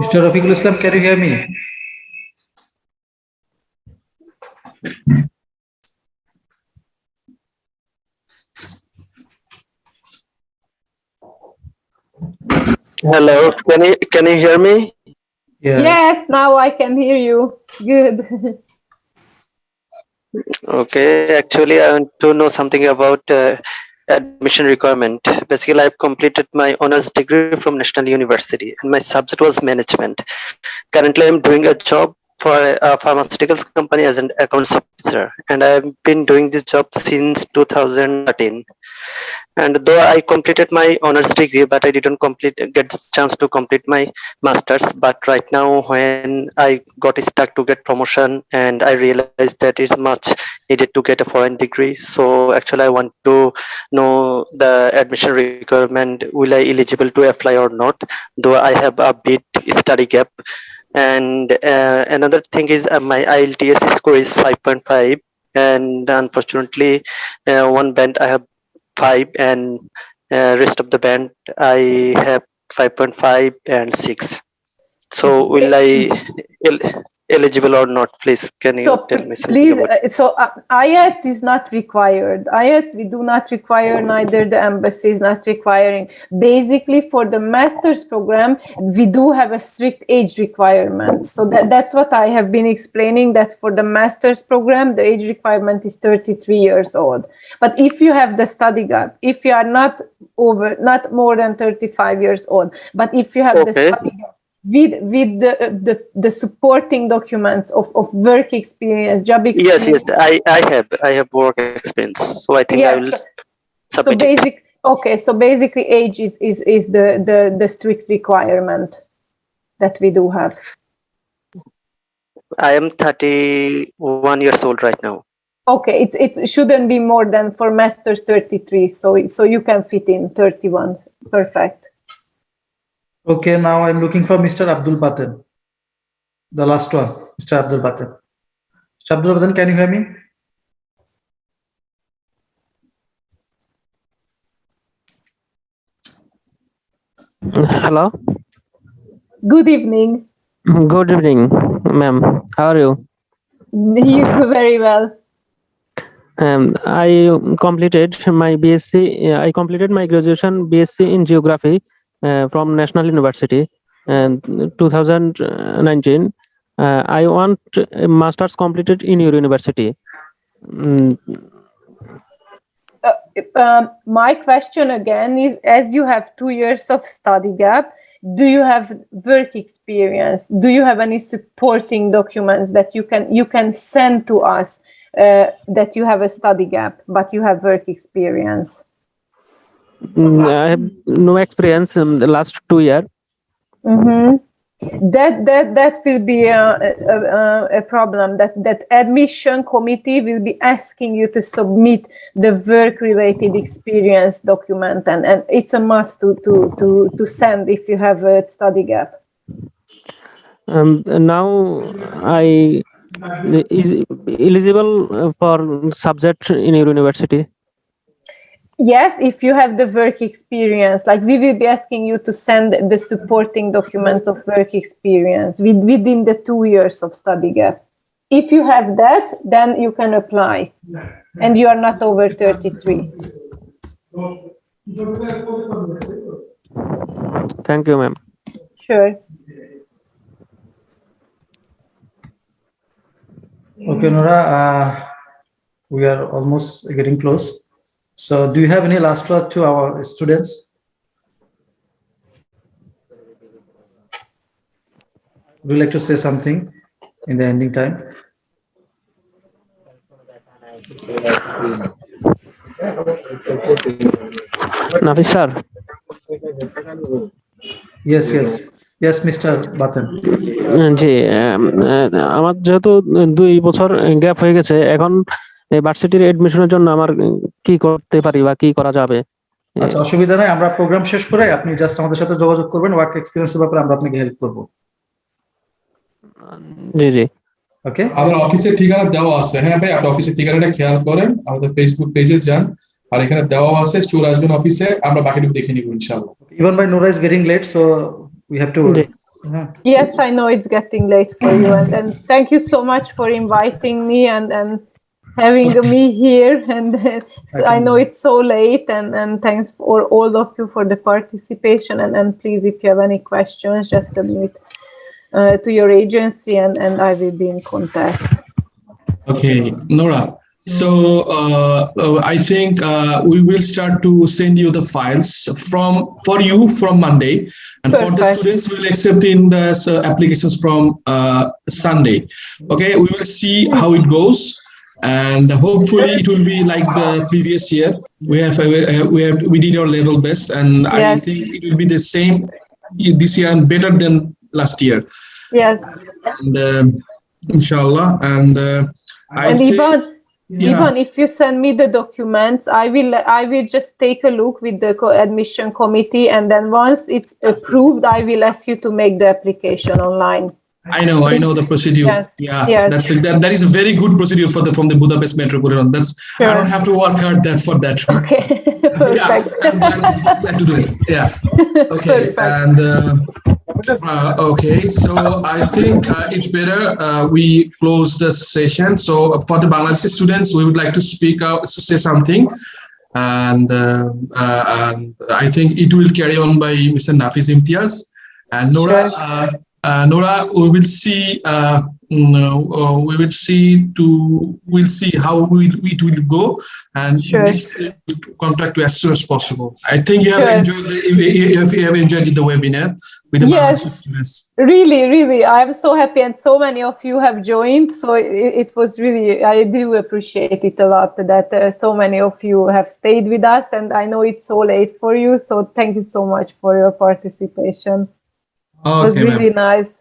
Mr. Rafiqul Islam, can you hear me? Hello, can you hear me? Yeah. Yes, now I can hear you. Good. Okay, actually I want to know something about admission requirement. Basically, I've completed my honors degree from National University and my subject was management. Currently, I'm doing a job for a pharmaceuticals company as an accounts officer, and I've been doing this job since 2013. And though I completed my honors degree, but I didn't get the chance to complete my masters. But right now, when I got stuck to get promotion, and I realized that it's much needed to get a foreign degree. So actually, I want to know the admission requirement. Will I eligible to apply or not? Though I have a bit study gap. And another thing is my IELTS score is 5.5, and unfortunately, one band I have 5, and rest of the band I have 5.5 and 6. So will I eligible or not? Please, can you tell me something please, about it? so IELTS is not required. IELTS we do not require, neither the embassy is not requiring. Basically, for the master's program, we do have a strict age requirement. So that's what I have been explaining, that for the master's program, the age requirement is 33 years old. But if you have the study gap, if you are not more than 35 years old, but if you have the study gap, with the supporting documents of work experience, job experience. Yes, I have work experience, so I think I will submit so basically age is the strict requirement that we do have. I am 31 years old right now. Okay, it shouldn't be more than for master's 33, so you can fit in 31. Perfect. Okay, now I'm looking for Mr. Abdul Baten. The last one, Mr. Abdul Baten. Mr. Abdul Baten, can you hear me? Hello. Good evening. Good evening, ma'am. How are you? You do very well. I completed my BSc. I completed my graduation BSc in Geography from National University, and 2019. I want a master's completed in your university. My question again is, as you have 2 years of study gap, do you have work experience? Do you have any supporting documents that you can send to us that you have a study gap but you have work experience? I have no experience in the last 2 years. That will be a problem. That admission committee will be asking you to submit the work-related experience document, and it's a must to send if you have a study gap. Now I is eligible for subject in your university. Yes, if you have the work experience, like we will be asking you to send the supporting documents of work experience within the 2 years of study gap. If you have that, then you can apply, and you are not over 33. Thank you, ma'am. Sure. Okay, Nora, we are almost getting close. So do you have any last word to our students? Would you like to say something in the ending time? Nafis sir. Yes, Mr. Button. জি আমার যেহেতু 2 বছর gap হয়ে গেছে, এখন ভার্সিটির এডমিশনের জন্য আমার কি করতে পারি বা কি করা যাবে? আচ্ছা, অসুবিধা নাই, আমরা প্রোগ্রাম শেষ করে আপনি জাস্ট আমাদের সাথে যোগাযোগ করবেন, ওয়ার্ক এক্সপেরিয়েন্সের ব্যাপারে আমরা আপনাকে হেল্প করব। জি ওকে, আমাদের অফিসের ঠিকানা দেওয়া আছে। হ্যাঁ ভাই, আপনি অফিসের ঠিকানাটা খেয়াল করেন, আমাদের ফেসবুক পেজে যান, আর এখানে দেওয়া আছে, চলে আসবেন অফিসে, আমরা বাকিটুকু দেখে নিব ইনশাআল্লাহ। Even by Nora is getting late, so we have to. Yes, I know it's getting late for you, and thank you so much for inviting me and having me here. And so I know it's so late, and thanks for all of you for the participation. And please, if you have any questions, just submit to your agency, and I will be in contact. Okay, Nora. So I think we will start to send you the files for you from Monday, and for the students we will accept in the applications from Sunday. Okay, we will see how it goes, and hopefully it will be like the previous year. We did our level best, and I think it will be the same this year and better than last year. Yes, and inshallah, and Even if you send me the documents, I will just take a look with the admission committee, and then once it's approved, I will ask you to make the application online. I know the procedure. Yes. That is a very good procedure from the Budapest Metropolitan. I don't have to work hard for that. Okay, perfect. I'm glad to do it. Yeah. Okay. Perfect. And okay, so I think it's better we close the session. So for the Bangladeshi students, we would like to say something, and I think it will carry on by Mr. Nafis Imtiaz and Nora. Nora, we'll see how it will go, and next contact you as soon as possible. I think you have enjoyed the webinar with the students. Really, I am so happy, and so many of you have joined. So it was really, I do appreciate it a lot that so many of you have stayed with us, and I know it's so late for you. So thank you so much for your participation. Okay, it was really nice.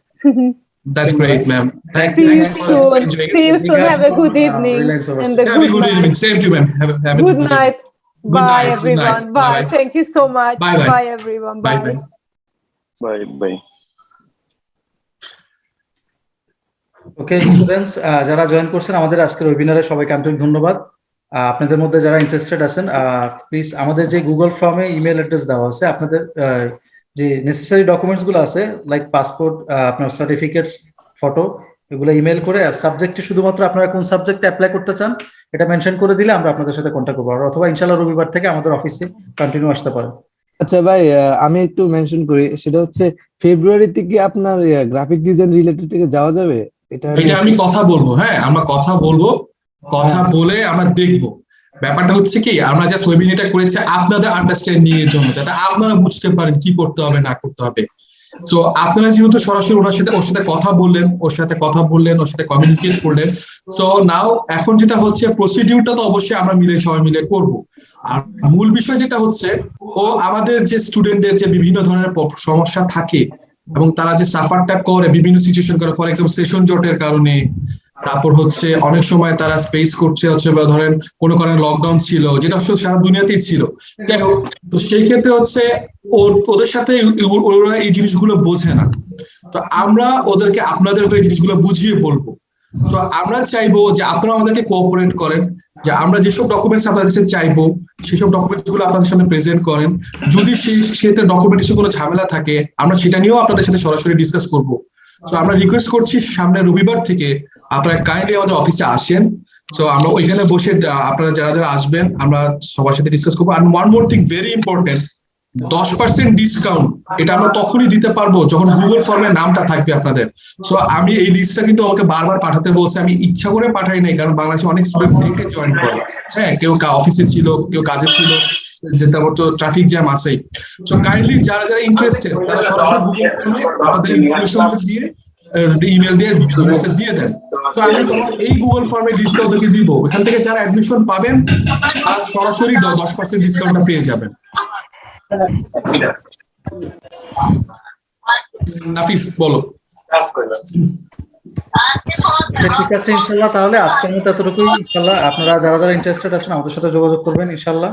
That's great, ma'am. Thank See you you for soon. enjoying. See you soon. Have a good evening. And a good evening. Same to you, ma'am. Have a good night. Bye, everyone. Bye. Thank you so much. Bye, everyone. Bye. Bye. Okay students, যারা join করছেন আমাদের আজকের ওয়েবিনারে, সবাইকে আন্তরিক ধন্যবাদ। আপনাদের মধ্যে যারা ইন্টারেস্টেড আছেন, প্লিজ আমাদের যে গুগল ফর্মে ইমেল অ্যাড্রেস দেওয়া আছে, আপনাদের যে নেসেসারি ডকুমেন্টস গুলো আছে লাইক পাসপোর্ট, আপনার সার্টিফিকেটস, ফটো, এগুলো ইমেল করে, আর সাবজেক্টটি শুধুমাত্র আপনারা কোন সাবজেক্টে অ্যাপ্লাই করতে চান এটা মেনশন করে দিলে আমরা আপনাদের সাথে কন্ট্যাক্ট করবো, অথবা ইনশাআল্লাহ রবিবার থেকে আমাদের অফিসে কন্টিনিউ আসতে পারেন। আচ্ছা ভাই, আমি একটু মেনশন করি, সেটা হচ্ছে ফেব্রুয়ারিতে কি আপনার গ্রাফিক ডিজাইন রিলেটেড থেকে যাওয়া যাবে? এটা আমি কথা বলবো। হ্যাঁ, আমরা কথা বলবো, কথা বলে আমরা দেখবো। ব্যাপারটা হচ্ছে কি, আমরা জাস্ট ওয়েবিনারটা করেছি আপনাদের আন্ডারস্ট্যান্ডিং এর জন্য, যাতে আপনারা বুঝতে পারেন কি করতে হবে না করতে হবে। সো আপনারা যেহেতু সরাসরি ওর সাথে কথা বললেন, ওর সাথে কমিউনিকেট করলেন, সো নাও এখন যেটা হচ্ছে প্রসিডিউরটা তো অবশ্যই আমরা সবাই মিলে করব। আর মূল বিষয় যেটা হচ্ছে, ও আমাদের যে স্টুডেন্টদের যে বিভিন্ন ধরনের সমস্যা থাকে এবং তারা যে সাফারটা করে বিভিন্ন সিচুয়েশন করে, ফর এক্সাম্পল সেশন জটের কারণে, তারপর হচ্ছে অনেক সময় তারা ফেস করছে হচ্ছে বা ধরেন কোনো কারণে লকডাউন ছিল, যেটা আসলে সারা দুনিয়াতেই ছিল। যাই হোক, তো সেই ক্ষেত্রে হচ্ছে ওদের সাথে ওরা এই জিনিসগুলো বোঝে না। তো আমরা ওদেরকে আপনাদের এই জিনিসগুলো বুঝিয়ে বলবো। সো আমরা চাইবো যে আপনারা আমাদেরকে কোঅপারেট করেন, যে আমরা যেসব ডকুমেন্টস আপনাদের কাছে চাইবো সেসব ডকুমেন্টস গুলো আপনাদের সামনে প্রেজেন্ট করেন। যদি সেটা ডকুমেন্টেশন কোনো ঝামেলা থাকে আমরা সেটা নিয়েও আপনাদের সাথে সরাসরি ডিসকাস করবো। সো আমরা রিকোয়েস্ট করছি সামনে রবিবার থেকে আপনারা কাইন্ডলি আমাদের অফিসে আসেন। সো আমরা ওইখানে বসে আপনারা যারা যারা আসবেন আমরা সবার সাথে ডিসকাস করবো। আর one more thing very important, 10% discount এটা আমরা তখনই দিতে পারবো যখন গুগল ফর্মে নামটা থাকবে আপনাদের। সো আমি এই লিস্টটা কিন্তু আমাকে বারবার পাঠাতে বলছে, আমি ইচ্ছা করে পাঠাই নাই, কারণ বাংলাদেশে অনেক স্টুডেন্ট দেখে জয়েন করে। হ্যাঁ, কেউ অফিসে ছিল, কেউ কাজে ছিল, যে তারপর তো ট্রাফিক জ্যাম আছে। সো কাইন্ডলি যারা যারা ইন্টারেস্টেড তারা সরাসরি গুগল ফর্মে আপনাদের ইনফরমেশন দিয়ে ইমেল দিয়ে দিয়ে দেন। তো আমি এই গুগল ফর্মে লিস্টটা ওদেরকে দিব, এখান থেকে যারা অ্যাডমিশন পাবেন তারা সরাসরি 10% ডিসকাউন্টটা পেয়ে যাবেন। নাফিস বলো। ঠিক আছে ইনশাল্লাহ, তাহলে আজকের মতো এতটুকুই। ইনশাল্লাহ আপনারা যারা যারা ইন্টারেস্টেড আছেন আমাদের সাথে যোগাযোগ করবেন ইনশাল্লাহ।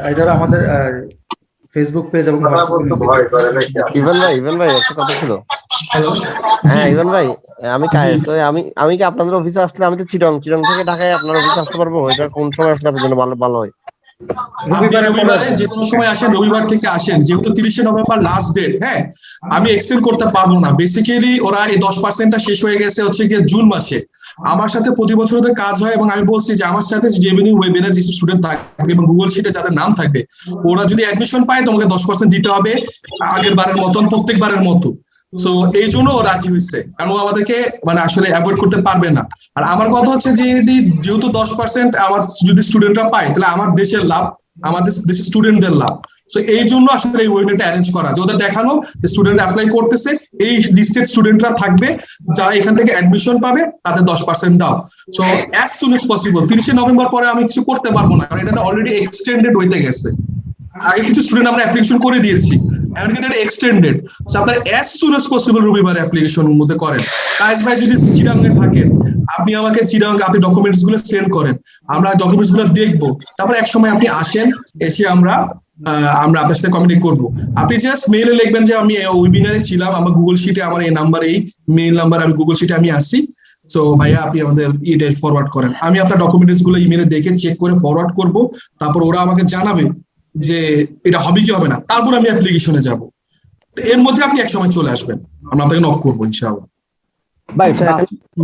আর যারা আমাদের ফেসবুক পেজ এবং ইভেন ভাই একটা কথা ছিল। হ্যাঁ ইভেন ভাই, আমি কি আপনাদের অফিসে আসলে, আমি তো চিরং থেকে ঢাকায় আপনার অফিসে আসতে পারবো? এটা কোন সময় আসলে আপনার জন্য ভালো হয়? রবিবারে যে কোনো সময় আসেন, রবিবার থেকে আসেন, যেহেতু 30 নভেম্বর লাস্ট ডেট। হ্যাঁ, আমি এক্সটেন্ড করতে পারবো না। বেসিক্যালি ওরা এই 10%টা শেষ হয়ে গেছে হচ্ছে গিয়ে জুন মাসে। আমার সাথে প্রতি বছর ওদের কাজ হয় এবং আমি বলছি যে আমার সাথে জেমিনি ওয়েবিনার যে স্টুডেন্ট থাকবে এবং গুগল শিটে যাদের নাম থাকবে ওরা যদি অ্যাডমিশন পায় তোমাকে 10% দিতে হবে আগের বারের মতন, প্রত্যেকবারের মতো। সো এই জন্য ও রাজি হয়েছে, কারণ আমাদেরকে মানে আসলে অ্যাভয়েড করতে পারবে না। আর আমার কথা হচ্ছে যে যেহেতু 10% আমার যদি স্টুডেন্টরা পায় তাহলে আমার দেশের লাভ, আমাদের দেশের স্টুডেন্টদের লাভ। সো এই জন্য আসলে এই ওয়েবিনারটা অ্যারেঞ্জ করা, যে ওদের দেখানো যে স্টুডেন্ট অ্যাপ্লাই করতেছে, এই লিস্টেড স্টুডেন্টরা থাকবে যারা এখান থেকে অ্যাডমিশন পাবে তাদের 10% দাও। So as soon as possible. 30 November পরে আমি কিছু করতে পারবো না, কারণ এটা অলরেডি এক্সটেন্ডেড হইতে গেছে। আগে কিছু স্টুডেন্ট আমরা অ্যাপ্লিকেশন করে দিয়েছি, এখন কিন্তু এটা এক্সটেন্ডেড। সো আপনারা অ্যাজ সুন এজ পসিবল রবিবার অ্যাপ্লিকেশনের মধ্যে করেন। কাজ ভাই যদি চিরাঙ্গে থাকেন আপনি আমাকে আপনি ডকুমেন্টস গুলো সেন্ড করেন, আমরা ডকুমেন্টস গুলো দেখবো, তারপর এক সময় আপনি আসেন, এসে আমরা আপনার সাথে কমিউনিকেট করবো। আপনি জাস্ট মেইলে লিখবেন যে আমি ওয়েবিনারে ছিলাম, আমার গুগল শিটে আমার এই নাম্বার, এই মেইল নাম্বার, আমি গুগল শিটে আমি আসছি। সো ভাইয়া আপনি আমাদের এটা ফরওয়ার্ড করেন, আমি আপনার ডকুমেন্টস গুলো ইমেলে দেখে চেক করে ফরওয়ার্ড করব। তারপর ওরা আমাকে জানাবে যে এটা হবে কি হবে না, তারপর আমি অ্যাপ্লিকেশনে যাব। এর মধ্যে আপনি এক সময় চলে আসবেন, আমরা আপনাকে নক করবো ইনশাআল্লাহ।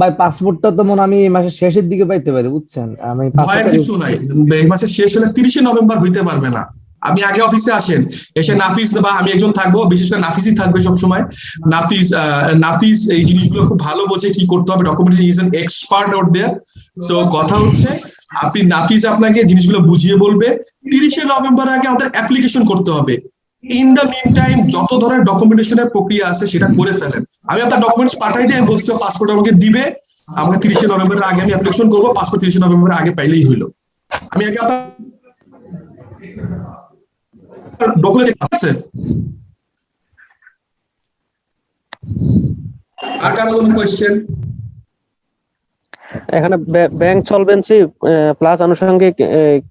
ভাই পাসপোর্টটা তো মনে আমি মাসের শেষের দিকে পাইতে পারি, বুঝছেন? আমি ভয়ের কিছু নাই, এই মাসের শেষ হলে 30 নভেম্বর হইতে পারবে না। আপনি আগে অফিসে আসেন, এসে নাফিস বা আমি একজন থাকবো, বিশেষ করে নাফিসই থাকবে সবসময়। নাফিস এই জিনিসগুলো খুব ভালো বোঝে কি করতে হবে, documentation is an expert out there. So কথা হচ্ছে আপনি নাফিস আপনাকে জিনিসগুলো বুঝিয়ে বলবে। 30 নভেম্বর আগে আমাদের অ্যাপ্লিকেশন করতে হবে। ইন দ্য মিন টাইম যত ধরনের ডকুমেন্টেশনের প্রক্রিয়া আছে সেটা করে ফেলেন। আমি আপনার ডকুমেন্টস পাঠাই দিয়ে আমি বলছি পাসপোর্ট আমাকে দিবে, আমাকে 30 নভেম্বরের আগে আমি অ্যাপ্লিকেশন করবো, পাসপোর্ট 30 নভেম্বরের আগে পাইলেই হইলো। আমি আগে আপনার ডকুমেন্ট আছে। আর কারো কোনো কোয়েশ্চেন? এখানে ব্যাংক সলভেন্সি প্লাস আনুষঙ্গিক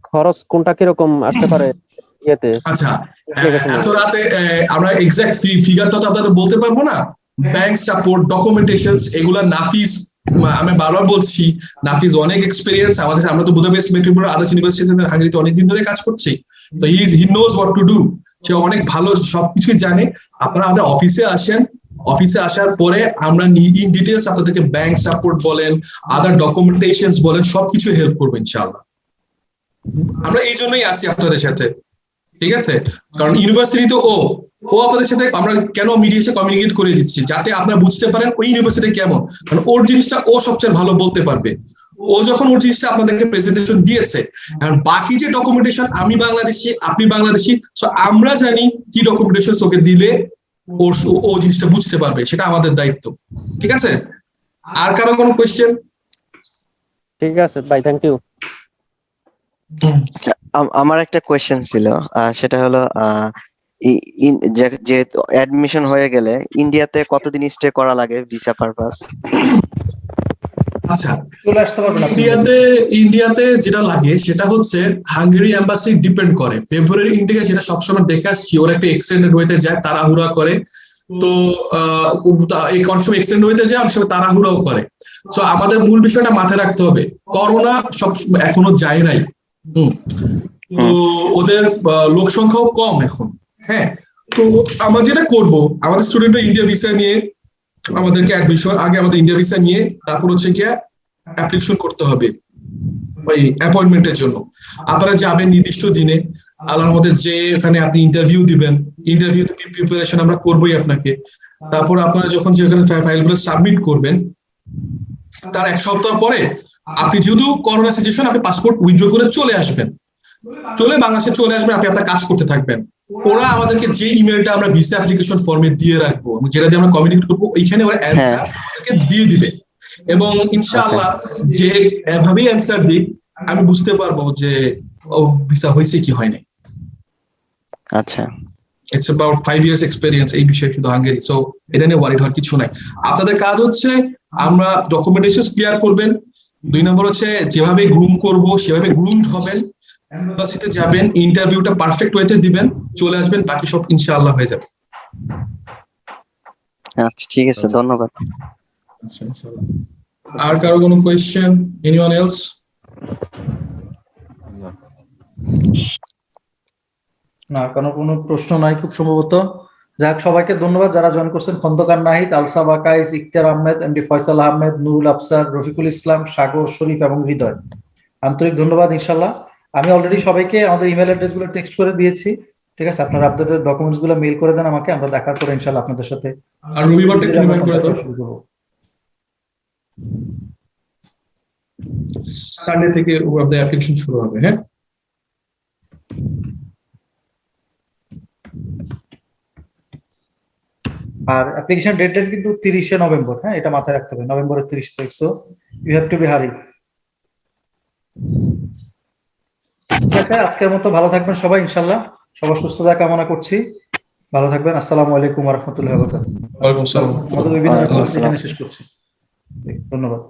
খরচ কোনটা কিরকম আসতে পারে ইয়েতে? আচ্ছা, এত রাতে আমরা এক্সাক্ট ফিগারটা তো আপনাদের বলতে পারবো না। ব্যাংক সাপোর্ট, ডকুমেন্টেশনস, এগুলা নাফিস, আমি বারবার বলছি নাফিস অনেক এক্সপেরিয়েন্স। আমরা তো বুদাপেস্ট মেট্রোপলিটন আদার্স ইউনিভার্সিটিতে হাঙ্গেরিতে অনেকদিন ধরে কাজ করছি, তো he knows what to do. সে অনেক ভালো সবকিছু জানে। আপনারা আমাদের অফিসে আসেন, অফিসে আসার পরে আমরা ইন ডিটেইলস আপনাদেরকে ব্যাংক সাপোর্ট বলেন, আদার ডকুমেন্টেশনস বলেন, সবকিছু হেল্প করবো ইনশাআল্লাহ। আমরা এই জন্যই আসছি আপনাদের সাথে, ঠিক আছে? কারণ ইউনিভার্সিটি তো ও আপনাদের সাথে আমরা কেন মিডিয়েশন কমিউনিকেট করে দিচ্ছি, যাতে আপনারা বুঝতে পারেন ওই ইউনিভার্সিটি কেমন, কারণ ওর জিনিসটা ও সবচেয়ে ভালো বলতে পারবে। ও যখন ওর জিনিসটা আপনাদেরকে প্রেজেন্টেশন দিয়েছে, এখন বাকি যে ডকুমেন্টেশন, আমি বাংলাদেশি আপনি বাংলাদেশি, সো আমরা জানি কি ডকুমেন্টেশন ওকে দিলে ও জিনিসটা বুঝতে পারবে, সেটা আমাদের দায়িত্ব। ঠিক আছে? আর কারো কোনো কোয়েশ্চেন? ঠিক আছে ভাই, থ্যাংক ইউ। আমার একটা কোয়েশ্চেন ছিল, সেটা হলো যেহেতু অ্যাডমিশন হয়ে গেলে ইন্ডিয়াতে কতদিন স্টে করা লাগে ভিসা পারপাস? আচ্ছা, ইন্ডিয়াতে যেটা লাগে সেটা হচ্ছে হাঙ্গেরি এম্বাসি ডিপেন্ড করে। ফেব্রুয়ারি ইন্ডিয়া যেটা সবসময় দেখে আসছি, ওরা একটা এক্সটেন্ডেড ওয়েতে যায়, তাড়াহুড়া করে। তো এই কনফার্ম এক্সটেন্ড হইতে যায় অনেক সময় তাড়াহুড়াও করে। তো আমাদের মূল বিষয়টা মাথায় রাখতে হবে, করোনা সব এখনো যায় নাই। তো ওদের লোক সংখ্যাও কম এখন। হ্যাঁ, তো আমরা যেটা করব, আমাদের স্টুডেন্টরা ইন্ডিয়া ভিসা নিয়ে আমাদেরকে অ্যাডমিশন আগে আমাদের ইন্ডিয়া ভিসা নিয়ে তারপর হচ্ছে কি অ্যাপ্লিকেশন করতে হবে ওই অ্যাপয়েন্টমেন্টের জন্য। আপনারা যাবেন নির্দিষ্ট দিনে, আল্লাহর মধ্যে যে এখানে আপনি ইন্টারভিউ দিবেন, ইন্টারভিউ প্রিপারেশন আমরা করবোই আপনাকে। তারপর আপনারা যখন যেখানে ফাইলগুলো সাবমিট করবেন তার এক সপ্তাহ পরে আপনি যেহেতু করোনা সিচুয়েশন, আপনি পাসপোর্ট উইথড্র করে চলে আসবেন, চলে বাংলাদেশে চলে আসবেন, আপনি আপনার কাজ করতে থাকবেন। ওরা আমাদেরকে যে ইমেলটা আমরা ভিসা অ্যাপ্লিকেশন ফর্মে দিয়ে রাখবো, যেটা দিয়ে আমরা কমিউনিকেট করবো, ওইখানে ওরা অ্যান্সার আমাদেরকে দিয়ে দিবে। এবং ইনশাআল্লাহ যে এভাবেই অ্যান্সার দিই, আমি বুঝতে পারবো যে ও ভিসা হয়েছে কি হয় নাই। আচ্ছা, ইটস অ্যাবাউট 5 years এক্সপেরিয়েন্স এই বিষয়ে শুধু হাঙ্গেরি। সো এটা নিয়ে ওয়ারিড হওয়ার কিছু নাই। আপনাদের কাজ হচ্ছে আমরা ডকুমেন্টেশন ক্লিয়ার করবেন, 2 নম্বর হচ্ছে যেভাবে গ্রুম করব সেভাবে গ্রুমড হবেন, এমবাসিতে যাবেন, ইন্টারভিউটা পারফেক্ট ওয়েতে দিবেন, চলে আসবেন, বাকি সব ইনশাআল্লাহ হয়ে যাবে। আচ্ছা ঠিক আছে, ধন্যবাদ। আর কারো কোনো কোয়েশ্চেন? Anyone else? না, কোনো প্রশ্ন নাই খুব সম্ভবত। যাক, সবাইকে ধন্যবাদ যারা জয়েন করছেন। খন্দকার নাহিদ, আলসা বাকাইস, ইখতিয়ার আহমেদ, এমডি ফয়সাল আহমেদ, নুরুল আফসার, রফিকুল ইসলাম, সাগর, শরীফ এবং হৃদয়, আন্তরিক ধন্যবাদ। ইনশাল্লাহ আমি অলরেডি সবাইকে আমাদের ইমেল অ্যাড্রেস গুলো টেক্সট করে দিয়েছি। ঠিক আছে, আপনারা আপনাদের ডকুমেন্টস গুলো মেইল করে দেন আমাকে, আমরা দেখার পরে ইনশাল্লাহ আপনাদের সাথে আর রবিবারটা কি রিমাইন্ড করে দাও, সানডে থেকে আপনাদের অ্যাপ্লিকেশন শুরু হবে। হ্যাঁ, আর অ্যাপ্লিকেশন ডেট কিন্তু 30শে নভেম্বর। হ্যাঁ, এটা মাথায় রাখতে হবে, নভেম্বরের 30 তারিখ। So you have to be hurry. ঠিক আছে, আজকের মতো ভালো থাকবেন সবাই, ইনশাল্লাহ সবার সুস্থতা কামনা করছি। ভালো থাকবেন। আসসালামু আলাইকুম ওয়া রাহমাতুল্লাহি ওয়া বারাকাতুহু। ওয়ালাইকুম আসসালাম। আমাদের ওয়েবিনার এখানে শেষ করছি। ধন্যবাদ।